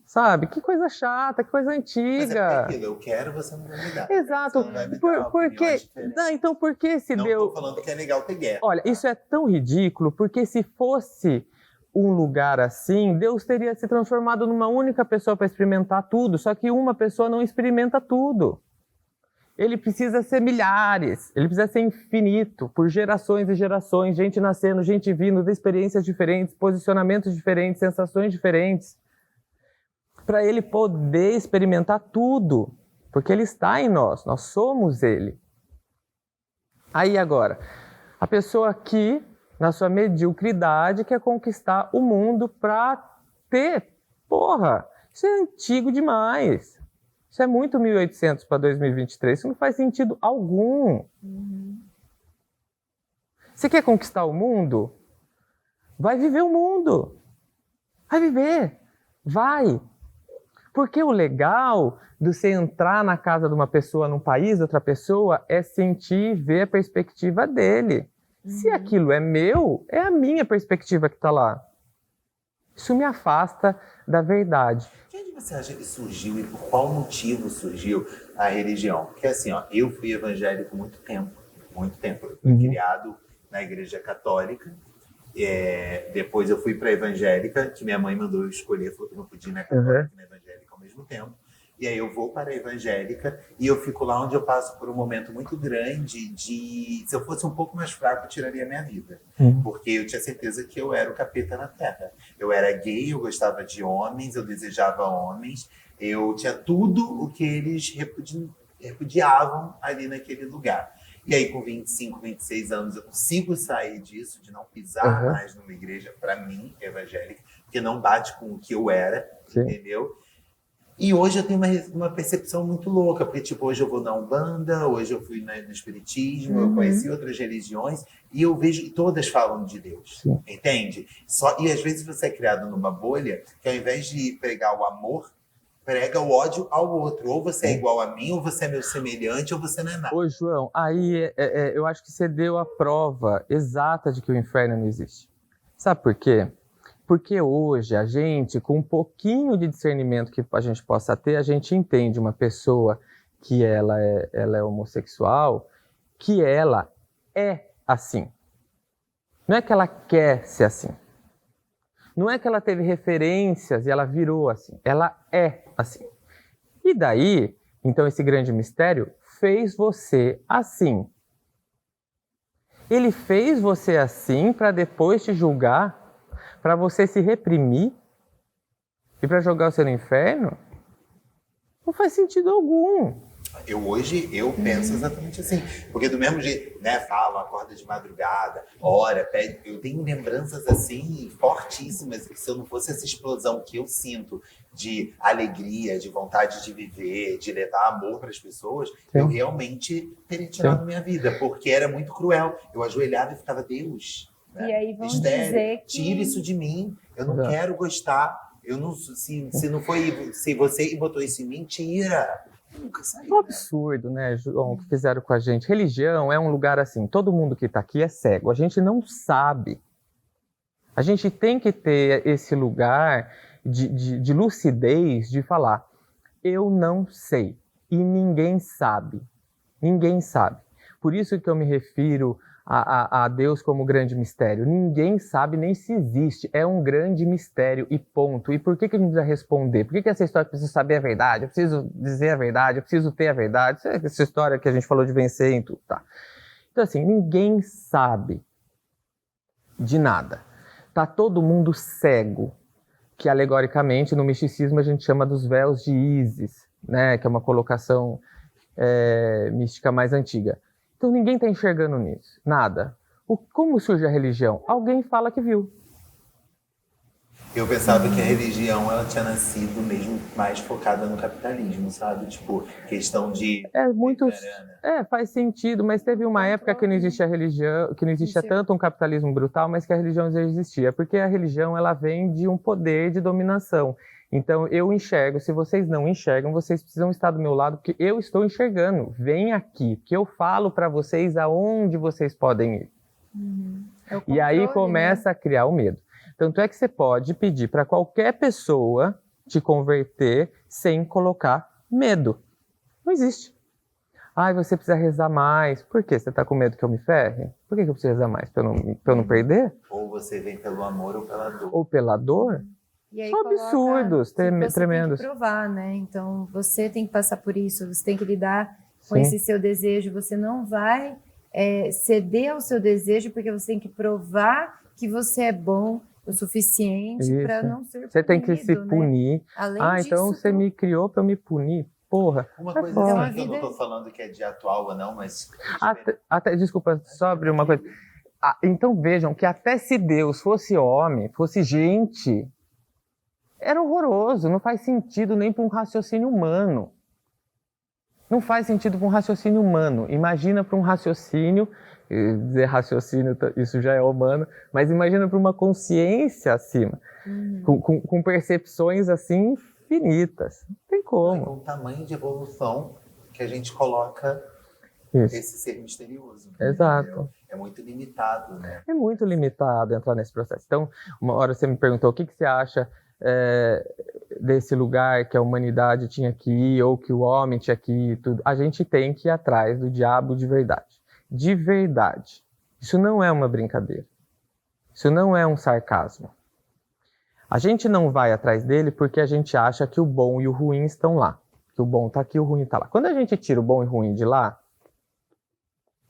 Sabe? Que coisa chata, que coisa antiga. Mas é aquilo, eu quero, você não vai me dar. Exato. Então por que se deu... Não tô falando que é legal ter guerra. Olha, isso é tão ridículo, porque se fosse um lugar assim, Deus teria se transformado numa única pessoa para experimentar tudo, só que uma pessoa não experimenta tudo. Ele precisa ser milhares, ele precisa ser infinito, por gerações e gerações, gente nascendo, gente vindo, de experiências diferentes, posicionamentos diferentes, sensações diferentes, para ele poder experimentar tudo, porque ele está em nós somos ele. Aí agora, a pessoa aqui, na sua mediocridade, quer conquistar o mundo para ter. Porra, isso é antigo demais. Isso é muito 1800 para 2023. Isso não faz sentido algum. Você quer conquistar o mundo? Vai viver o mundo. Vai viver. Vai. Porque o legal de você entrar na casa de uma pessoa, num país de outra pessoa, é sentir e ver a perspectiva dele. Se aquilo é meu, é a minha perspectiva que está lá. Isso me afasta da verdade. De onde você acha que surgiu e por qual motivo surgiu a religião? Porque assim, ó, eu fui evangélico muito tempo. Eu fui criado na igreja católica. Depois eu fui para a evangélica, que minha mãe mandou eu escolher, falou que não podia ir na católica e na evangélica ao mesmo tempo. E aí eu vou para a evangélica e eu fico lá onde eu passo por um momento muito grande de... Se eu fosse um pouco mais fraco, eu tiraria a minha vida. Porque eu tinha certeza que eu era o capeta na terra. Eu era gay, eu gostava de homens, eu desejava homens. Eu tinha tudo o que eles repudiavam ali naquele lugar. E aí, com 25, 26 anos, eu consigo sair disso, de não pisar mais numa igreja, para mim, evangélica, porque não bate com o que eu era, entendeu? E hoje eu tenho uma percepção muito louca, porque, tipo, hoje eu vou na Umbanda, hoje eu fui no Espiritismo, eu conheci outras religiões, e eu vejo que todas falam de Deus, entende? E às vezes você é criado numa bolha que, ao invés de pregar o amor, prega o ódio ao outro. Ou você é igual a mim, ou você é meu semelhante, ou você não é nada. Ô, João, aí eu acho que você deu a prova exata de que o inferno não existe. Sabe por quê? Porque hoje a gente, com um pouquinho de discernimento que a gente possa ter, a gente entende uma pessoa que ela é homossexual, que ela é assim. Não é que ela quer ser assim. Não é que ela teve referências e ela virou assim. Ela é assim. E daí, então esse grande mistério fez você assim. Ele fez você assim para depois te julgar, para você se reprimir e para jogar você no inferno? Não faz sentido algum. Hoje eu penso exatamente assim, porque do mesmo jeito, né, fala, acorda de madrugada, ora, pede, eu tenho lembranças assim fortíssimas que se eu não fosse essa explosão que eu sinto de alegria, de vontade de viver, de levar amor para as pessoas, eu realmente teria tirado minha vida, porque era muito cruel. Eu ajoelhava e ficava, Deus, né, e aí vão mistério, dizer que... tira isso de mim, eu não quero gostar, eu não, se não foi, se você botou isso em mim, tira. É um absurdo, né, João, o que fizeram com a gente. Religião é um lugar assim, todo mundo que está aqui é cego, a gente não sabe. A gente tem que ter esse lugar de lucidez, de falar, eu não sei, e ninguém sabe. Ninguém sabe. Por isso que eu me refiro a Deus como grande mistério. Ninguém sabe nem se existe. É um grande mistério e ponto. E por que a gente precisa responder? Por que essa história precisa saber a verdade? Eu preciso dizer a verdade, eu preciso ter a verdade. Essa história que a gente falou de vencer em tudo, tá? Então assim, ninguém sabe de nada. Tá todo mundo cego, que alegoricamente no misticismo a gente chama dos véus de Ísis, né? Que é uma colocação mística mais antiga. Então ninguém está enxergando nisso, nada. Como surge a religião? Alguém fala que viu. Eu pensava que a religião ela tinha nascido mesmo mais focada no capitalismo, sabe? Tipo, questão de... faz sentido, mas teve uma época que não existia religião, que não existia tanto um capitalismo brutal, mas que a religião já existia, porque a religião ela vem de um poder de dominação. Então eu enxergo, se vocês não enxergam, vocês precisam estar do meu lado, porque eu estou enxergando. Vem aqui, que eu falo para vocês aonde vocês podem ir. E aí começa a criar o medo. Tanto é que você pode pedir para qualquer pessoa te converter sem colocar medo. Não existe. Você precisa rezar mais. Por quê? Você está com medo que eu me ferre? Por que eu preciso rezar mais? Para eu não perder? Ou você vem pelo amor ou pela dor. Ou pela dor? E aí são absurdos, tremendos. Você tem que provar, né? Então, você tem que passar por isso, você tem que lidar com esse seu desejo. Você não vai ceder ao seu desejo, porque você tem que provar que você é bom o suficiente para não ser punido. Você tem que se punir. Né? Além disso, então você me criou para eu me punir. Porra. Uma coisa que eu não tô falando que é de atual ou não, mas... Desculpa, só abrir uma coisa. Então vejam que até se Deus fosse homem, fosse gente... Era horroroso, não faz sentido nem para um raciocínio humano. Não faz sentido para um raciocínio humano. Imagina para um raciocínio, dizer raciocínio, isso já é humano, mas imagina para uma consciência acima, com percepções assim infinitas. Não tem como. É um tamanho de evolução que a gente coloca esse ser misterioso. Exato. Entendeu? É muito limitado, né? É muito limitado entrar nesse processo. Então, uma hora você me perguntou o que você acha desse lugar que a humanidade tinha que ir, ou que o homem tinha que ir, tudo. A gente tem que ir atrás do diabo de verdade. De verdade. Isso não é uma brincadeira. Isso não é um sarcasmo. A gente não vai atrás dele porque a gente acha que o bom e o ruim estão lá. Que o bom tá aqui, o ruim tá lá. Quando a gente tira o bom e o ruim de lá,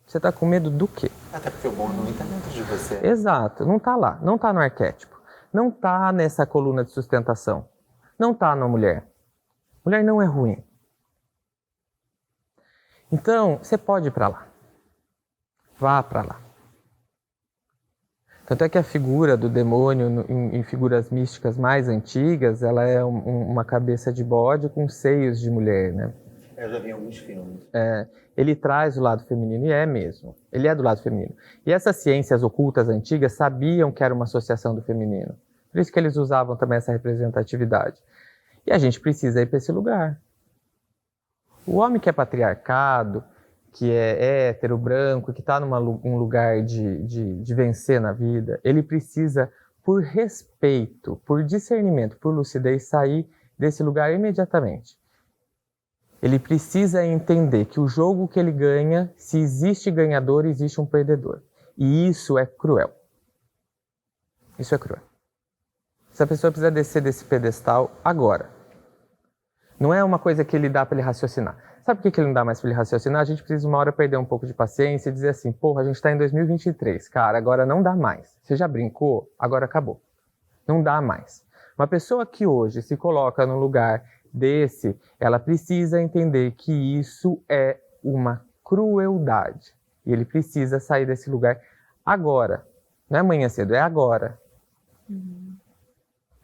você tá com medo do quê? Até porque o bom e o ruim tá dentro de você. Exato, não tá lá, não tá no arquétipo. Não tá nessa coluna de sustentação. Não tá na mulher. Mulher não é ruim. Então, você pode ir para lá. Vá para lá. Tanto é que a figura do demônio em figuras místicas mais antigas, ela é uma cabeça de bode com seios de mulher, né? Eu já vi alguns filmes. Ele traz o lado feminino, e é mesmo. Ele é do lado feminino. E essas ciências ocultas antigas sabiam que era uma associação do feminino. Por isso que eles usavam também essa representatividade. E a gente precisa ir para esse lugar. O homem que é patriarcado, que é hétero, branco, que está num lugar de vencer na vida, ele precisa, por respeito, por discernimento, por lucidez, sair desse lugar imediatamente. Ele precisa entender que o jogo que ele ganha, se existe ganhador, existe um perdedor. E isso é cruel. Isso é cruel. Essa pessoa precisa descer desse pedestal agora. Não é uma coisa que ele dá para ele raciocinar. Sabe por que ele não dá mais para ele raciocinar? A gente precisa uma hora perder um pouco de paciência e dizer assim, porra, a gente está em 2023, cara, agora não dá mais. Você já brincou? Agora acabou. Não dá mais. Uma pessoa que hoje se coloca num lugar desse, ela precisa entender que isso é uma crueldade. E ele precisa sair desse lugar agora. Não é amanhã cedo, é agora.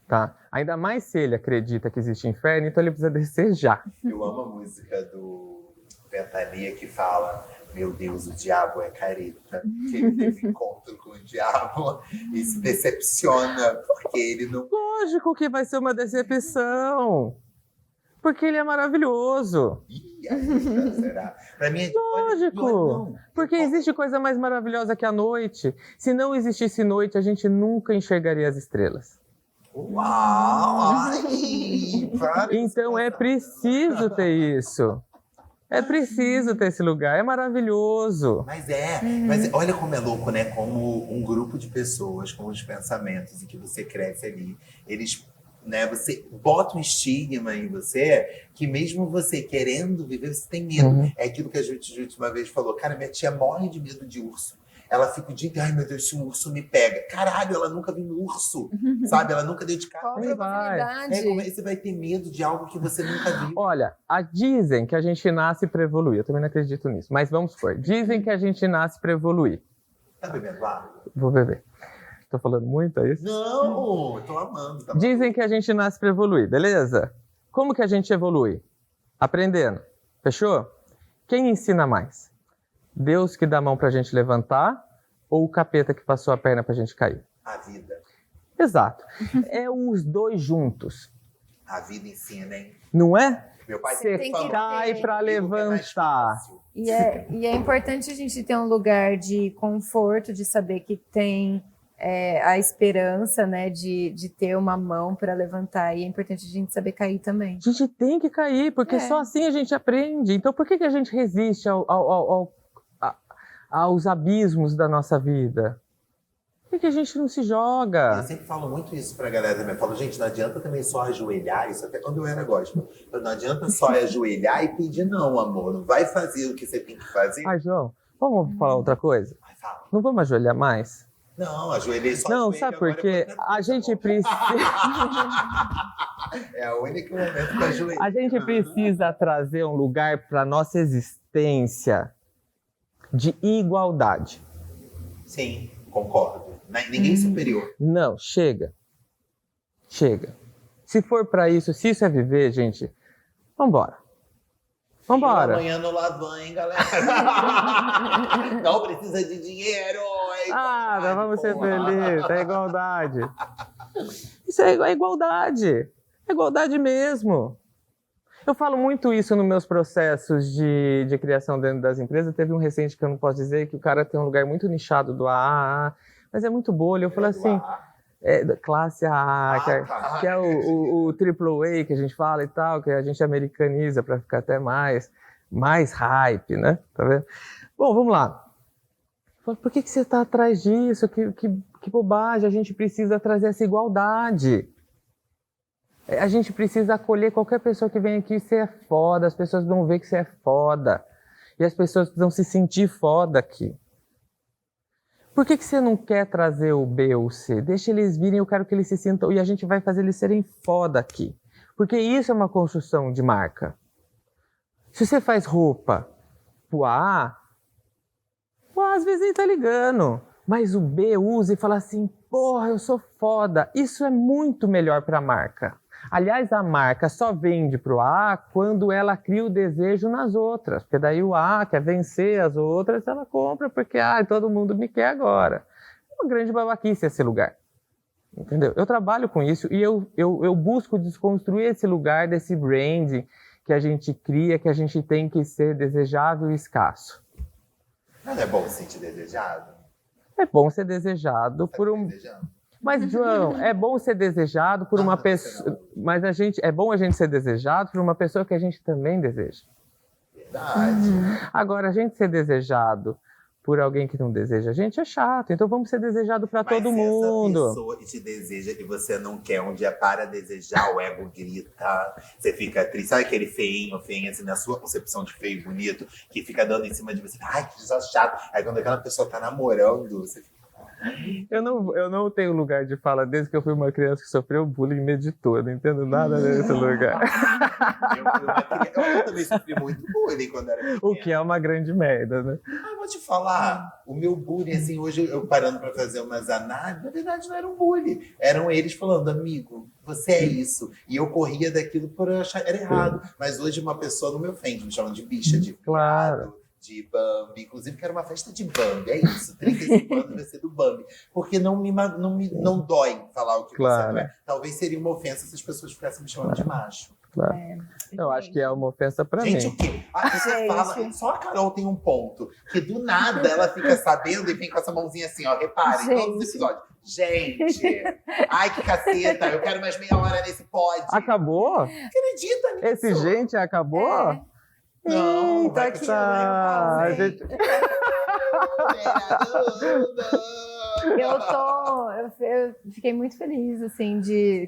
Tá? Ainda mais se ele acredita que existe inferno, então ele precisa descer já. Eu amo a música do Ventania que fala: meu Deus, o diabo é careta. Que ele teve encontro com o diabo e se decepciona porque ele não... Lógico que vai ser uma decepção. Porque ele é maravilhoso. Ih, ainda, será? Pra mim é de... Lógico. Não. Porque existe coisa mais maravilhosa que a noite. Se não existisse noite, a gente nunca enxergaria as estrelas. Uau! Ai, Então é preciso ter isso. É preciso ter esse lugar. É maravilhoso. Mas olha como é louco, né? Como um grupo de pessoas com os pensamentos em que você cresce ali, eles, né? Você bota um estigma em você que mesmo você querendo viver, você tem medo. É aquilo que a gente de última vez falou. Cara, minha tia morre de medo de urso. Ela fica o dia inteiro, ai meu Deus, se um urso me pega. Caralho, ela nunca viu um urso, sabe? Ela nunca deu de cara. Qual a probabilidade? Como é que você vai ter medo de algo que você nunca viu? Olha, dizem que a gente nasce para evoluir. Eu também não acredito nisso, mas vamos supor. Dizem que a gente nasce para evoluir. Tá bebendo água? Vou beber. Tô falando muito, é isso? Não, tô amando. Tá Dizem que a gente nasce para evoluir, beleza? Como que a gente evolui? Aprendendo. Fechou? Quem ensina mais? Deus que dá a mão pra gente levantar ou o capeta que passou a perna pra gente cair? A vida. Exato. É os dois juntos. A vida ensina, hein? Não é? Meu pai Você tem que cai ter. pra levantar. E é importante a gente ter um lugar de conforto, de saber que tem a esperança, né, de ter uma mão para levantar. E é importante a gente saber cair também. A gente tem que cair, porque só assim a gente aprende. Então por que a gente resiste aos abismos da nossa vida? Por que a gente não se joga? Eu sempre falo muito isso pra galera também. Eu falo, gente, não adianta também só ajoelhar, isso até quando eu era gospel. Não adianta só ajoelhar e pedir, não, amor. Não vai fazer o que você tem que fazer. Ai, João, vamos falar outra coisa? Vai, fala. Não vamos ajoelhar mais? Não, ajoelhei só. Não, ajoelho, sabe agora por quê? eu vou A gente precisa... É o único momento que eu ajoelhei. A gente precisa trazer um lugar para nossa existência de igualdade. Sim, concordo. Ninguém superior. Não, chega. Chega. Se for para isso, se isso é viver, gente, vambora. Vambora. Amanhã no Lavan, hein, galera? Não precisa de dinheiro. Nós vamos ser felizes. É igualdade. Isso é igualdade. É igualdade mesmo. Eu falo muito isso nos meus processos de criação dentro das empresas. Teve um recente que eu não posso dizer, que o cara tem um lugar muito nichado do AA, mas é muito bolha. Eu falo assim, classe AA, que é o AAA que a gente fala e tal, que a gente americaniza para ficar até mais hype, né? Tá vendo? Bom, vamos lá. Eu falo, por que você está atrás disso? Que bobagem, a gente precisa trazer essa igualdade. A gente precisa acolher qualquer pessoa que vem aqui. Você é foda, as pessoas vão ver que você é foda. E as pessoas precisam se sentir foda aqui. Por que você não quer trazer o B ou o C? Deixa eles virem, eu quero que eles se sintam... E a gente vai fazer eles serem foda aqui. Porque isso é uma construção de marca. Se você faz roupa pro A, o A às vezes nem tá ligando. Mas o B usa e fala assim, porra, eu sou foda. Isso é muito melhor para a marca. Aliás, a marca só vende pro A quando ela cria o desejo nas outras. Porque daí o A quer vencer as outras, ela compra porque todo mundo me quer agora. É uma grande babaquice esse lugar. Entendeu? Eu trabalho com isso e eu busco desconstruir esse lugar desse branding que a gente cria, que a gente tem que ser desejável e escasso. Não é bom se sentir desejado? É bom ser desejado por um... Mas, João, é bom ser desejado por uma pessoa... Mas é bom a gente ser desejado por uma pessoa que a gente também deseja. Verdade. Agora, a gente ser desejado por alguém que não deseja a gente é chato. Então vamos ser desejado para todo mundo. Mas se essa pessoa te deseja e você não quer, um dia para desejar, o ego grita, você fica triste. Sabe aquele feinho, assim, na sua concepção de feio e bonito, que fica dando em cima de você? Ai, que desastre chato. Aí quando aquela pessoa tá namorando, você fica... Eu não tenho lugar de fala desde que eu fui uma criança que sofreu bullying meditou. Eu não entendo nada desse lugar. Eu também sofri muito bullying quando era pequena. O que é uma grande merda, né? Eu vou te falar, o meu bullying, assim, hoje eu parando pra fazer umas análises, na verdade não era um bullying. Eram eles falando, amigo, você é isso. E eu corria daquilo por eu achar era errado. Mas hoje uma pessoa não me ofende, me chamam de bicha, de claro. De Bambi, inclusive que era uma festa de Bambi, é isso, 35 anos vai ser do Bambi, porque não dói falar o que você não é. Talvez seria uma ofensa se as pessoas ficassem me chamando de macho. Claro. Eu acho que é uma ofensa pra mim. Gente, o quê? Você fala, só a Carol tem um ponto, que do nada ela fica sabendo e vem com essa mãozinha assim, ó, repare, em todos os episódios. Gente, ai que caceta, eu quero mais meia hora nesse pod. Acabou? Acredita nisso? Esse gente acabou? Não, tô aqui. Gente... Eu fiquei muito feliz, assim,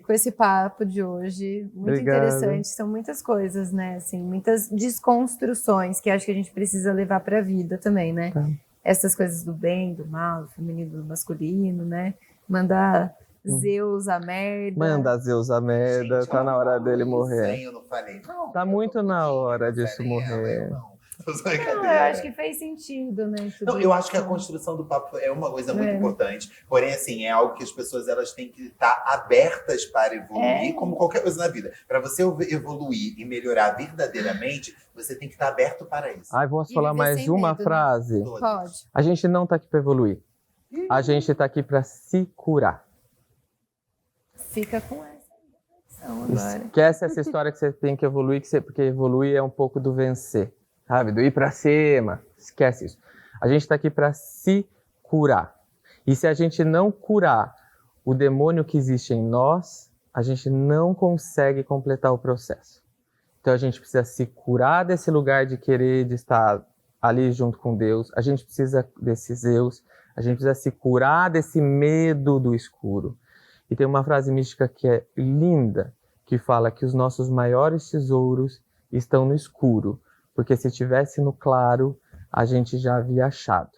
com esse papo de hoje. Muito Obrigado. Interessante. São muitas coisas, né? Assim, muitas desconstruções que acho que a gente precisa levar para a vida também, né? Tá. Essas coisas do bem, do mal, do feminino, do masculino, né? Mandar Zeus a merda. Manda Zeus a merda, gente, tá na hora dele morrer. Eu não falei. Não, tá muito na hora disso morrer. Eu acho que fez sentido, né? Não, eu acho que a construção do papo é uma coisa muito importante. Porém, assim, é algo que as pessoas elas têm que estar abertas para evoluir, como qualquer coisa na vida. Para você evoluir e melhorar verdadeiramente, você tem que estar aberto para isso. Posso falar mais uma frase? Né? Pode. A gente não tá aqui para evoluir. A gente tá aqui para se curar. Fica com essa reflexão agora. Esquece essa história que você tem que evoluir, porque evoluir é um pouco do vencer, sabe? Do ir pra cima. Esquece isso. A gente tá aqui para se curar. E se a gente não curar o demônio que existe em nós, a gente não consegue completar o processo. Então a gente precisa se curar desse lugar de querer, de estar ali junto com Deus. A gente precisa desses Zeus. A gente precisa se curar desse medo do escuro. E tem uma frase mística que é linda, que fala que os nossos maiores tesouros estão no escuro, porque se estivesse no claro, a gente já havia achado.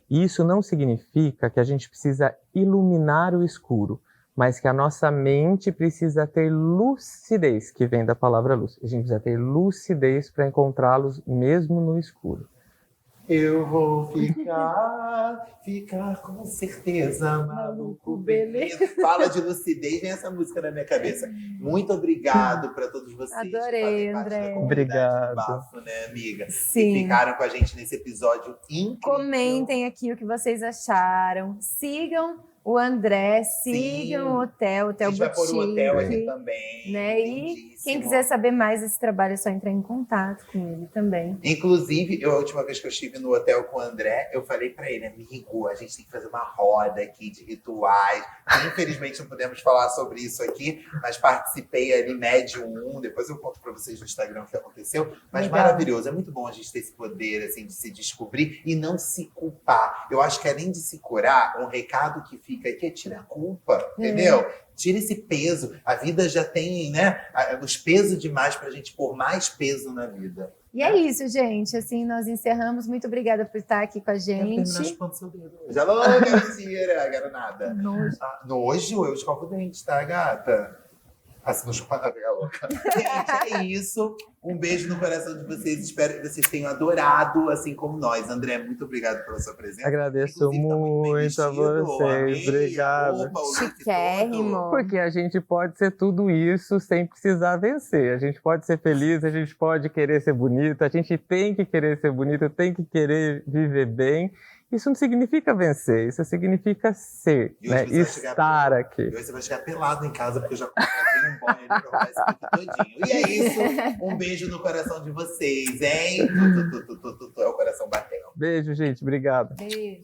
E isso não significa que a gente precisa iluminar o escuro, mas que a nossa mente precisa ter lucidez, que vem da palavra luz. A gente precisa ter lucidez para encontrá-los mesmo no escuro. Eu vou ficar com certeza, maluco, beleza. Fala de lucidez, vem essa música na minha cabeça. Muito obrigado para todos vocês. Adorei, André. Obrigado. Bafo, né, amiga? Sim. Que ficaram com a gente nesse episódio incrível. Comentem aqui o que vocês acharam. Sigam o André, sigam o Hotel Boutique. A gente vai pôr o hotel aqui também. Né? E quem quiser saber mais desse trabalho, é só entrar em contato com ele também. Inclusive, a última vez que eu estive no hotel com o André, eu falei pra ele, amigo, a gente tem que fazer uma roda aqui de rituais. Infelizmente não podemos falar sobre isso aqui, mas participei ali, Médium 1, depois eu conto pra vocês no Instagram o que aconteceu. Mas legal. Maravilhoso, é muito bom a gente ter esse poder assim, de se descobrir e não se culpar. Eu acho que além de se curar, um recado que fica única, que tira a culpa, entendeu? Tira esse peso. A vida já tem, né, os pesos demais pra gente pôr mais peso na vida. E é isso, gente. Assim, nós encerramos. Muito obrigada por estar aqui com a gente. Já logo, mentira, quero nada. Nojo. Nojo, eu escovo o dente, tá, gata? Assim, não chupa nada, fica louca. Gente, é isso. Um beijo no coração de vocês. Espero que vocês tenham adorado, assim como nós. André, muito obrigado pela sua presença. Agradeço Inclusive, tá muito bem muito a vestido. vocês. Amei Obrigado. a roupa, o look Chiquérrimo. todo. Porque a gente pode ser tudo isso sem precisar vencer. A gente pode ser feliz, a gente pode querer ser bonito, a gente tem que querer ser bonito, tem que querer viver bem. Isso não significa vencer, isso significa ser, E né? hoje você vai chegar Estar pelado. aqui. E hoje você vai chegar pelado em casa, porque eu já comprei um boy ali pra roubar esse look todinho. E é isso. Um beijo no coração de vocês, hein? É o coração batendo. Beijo, gente. Obrigado. Beijo.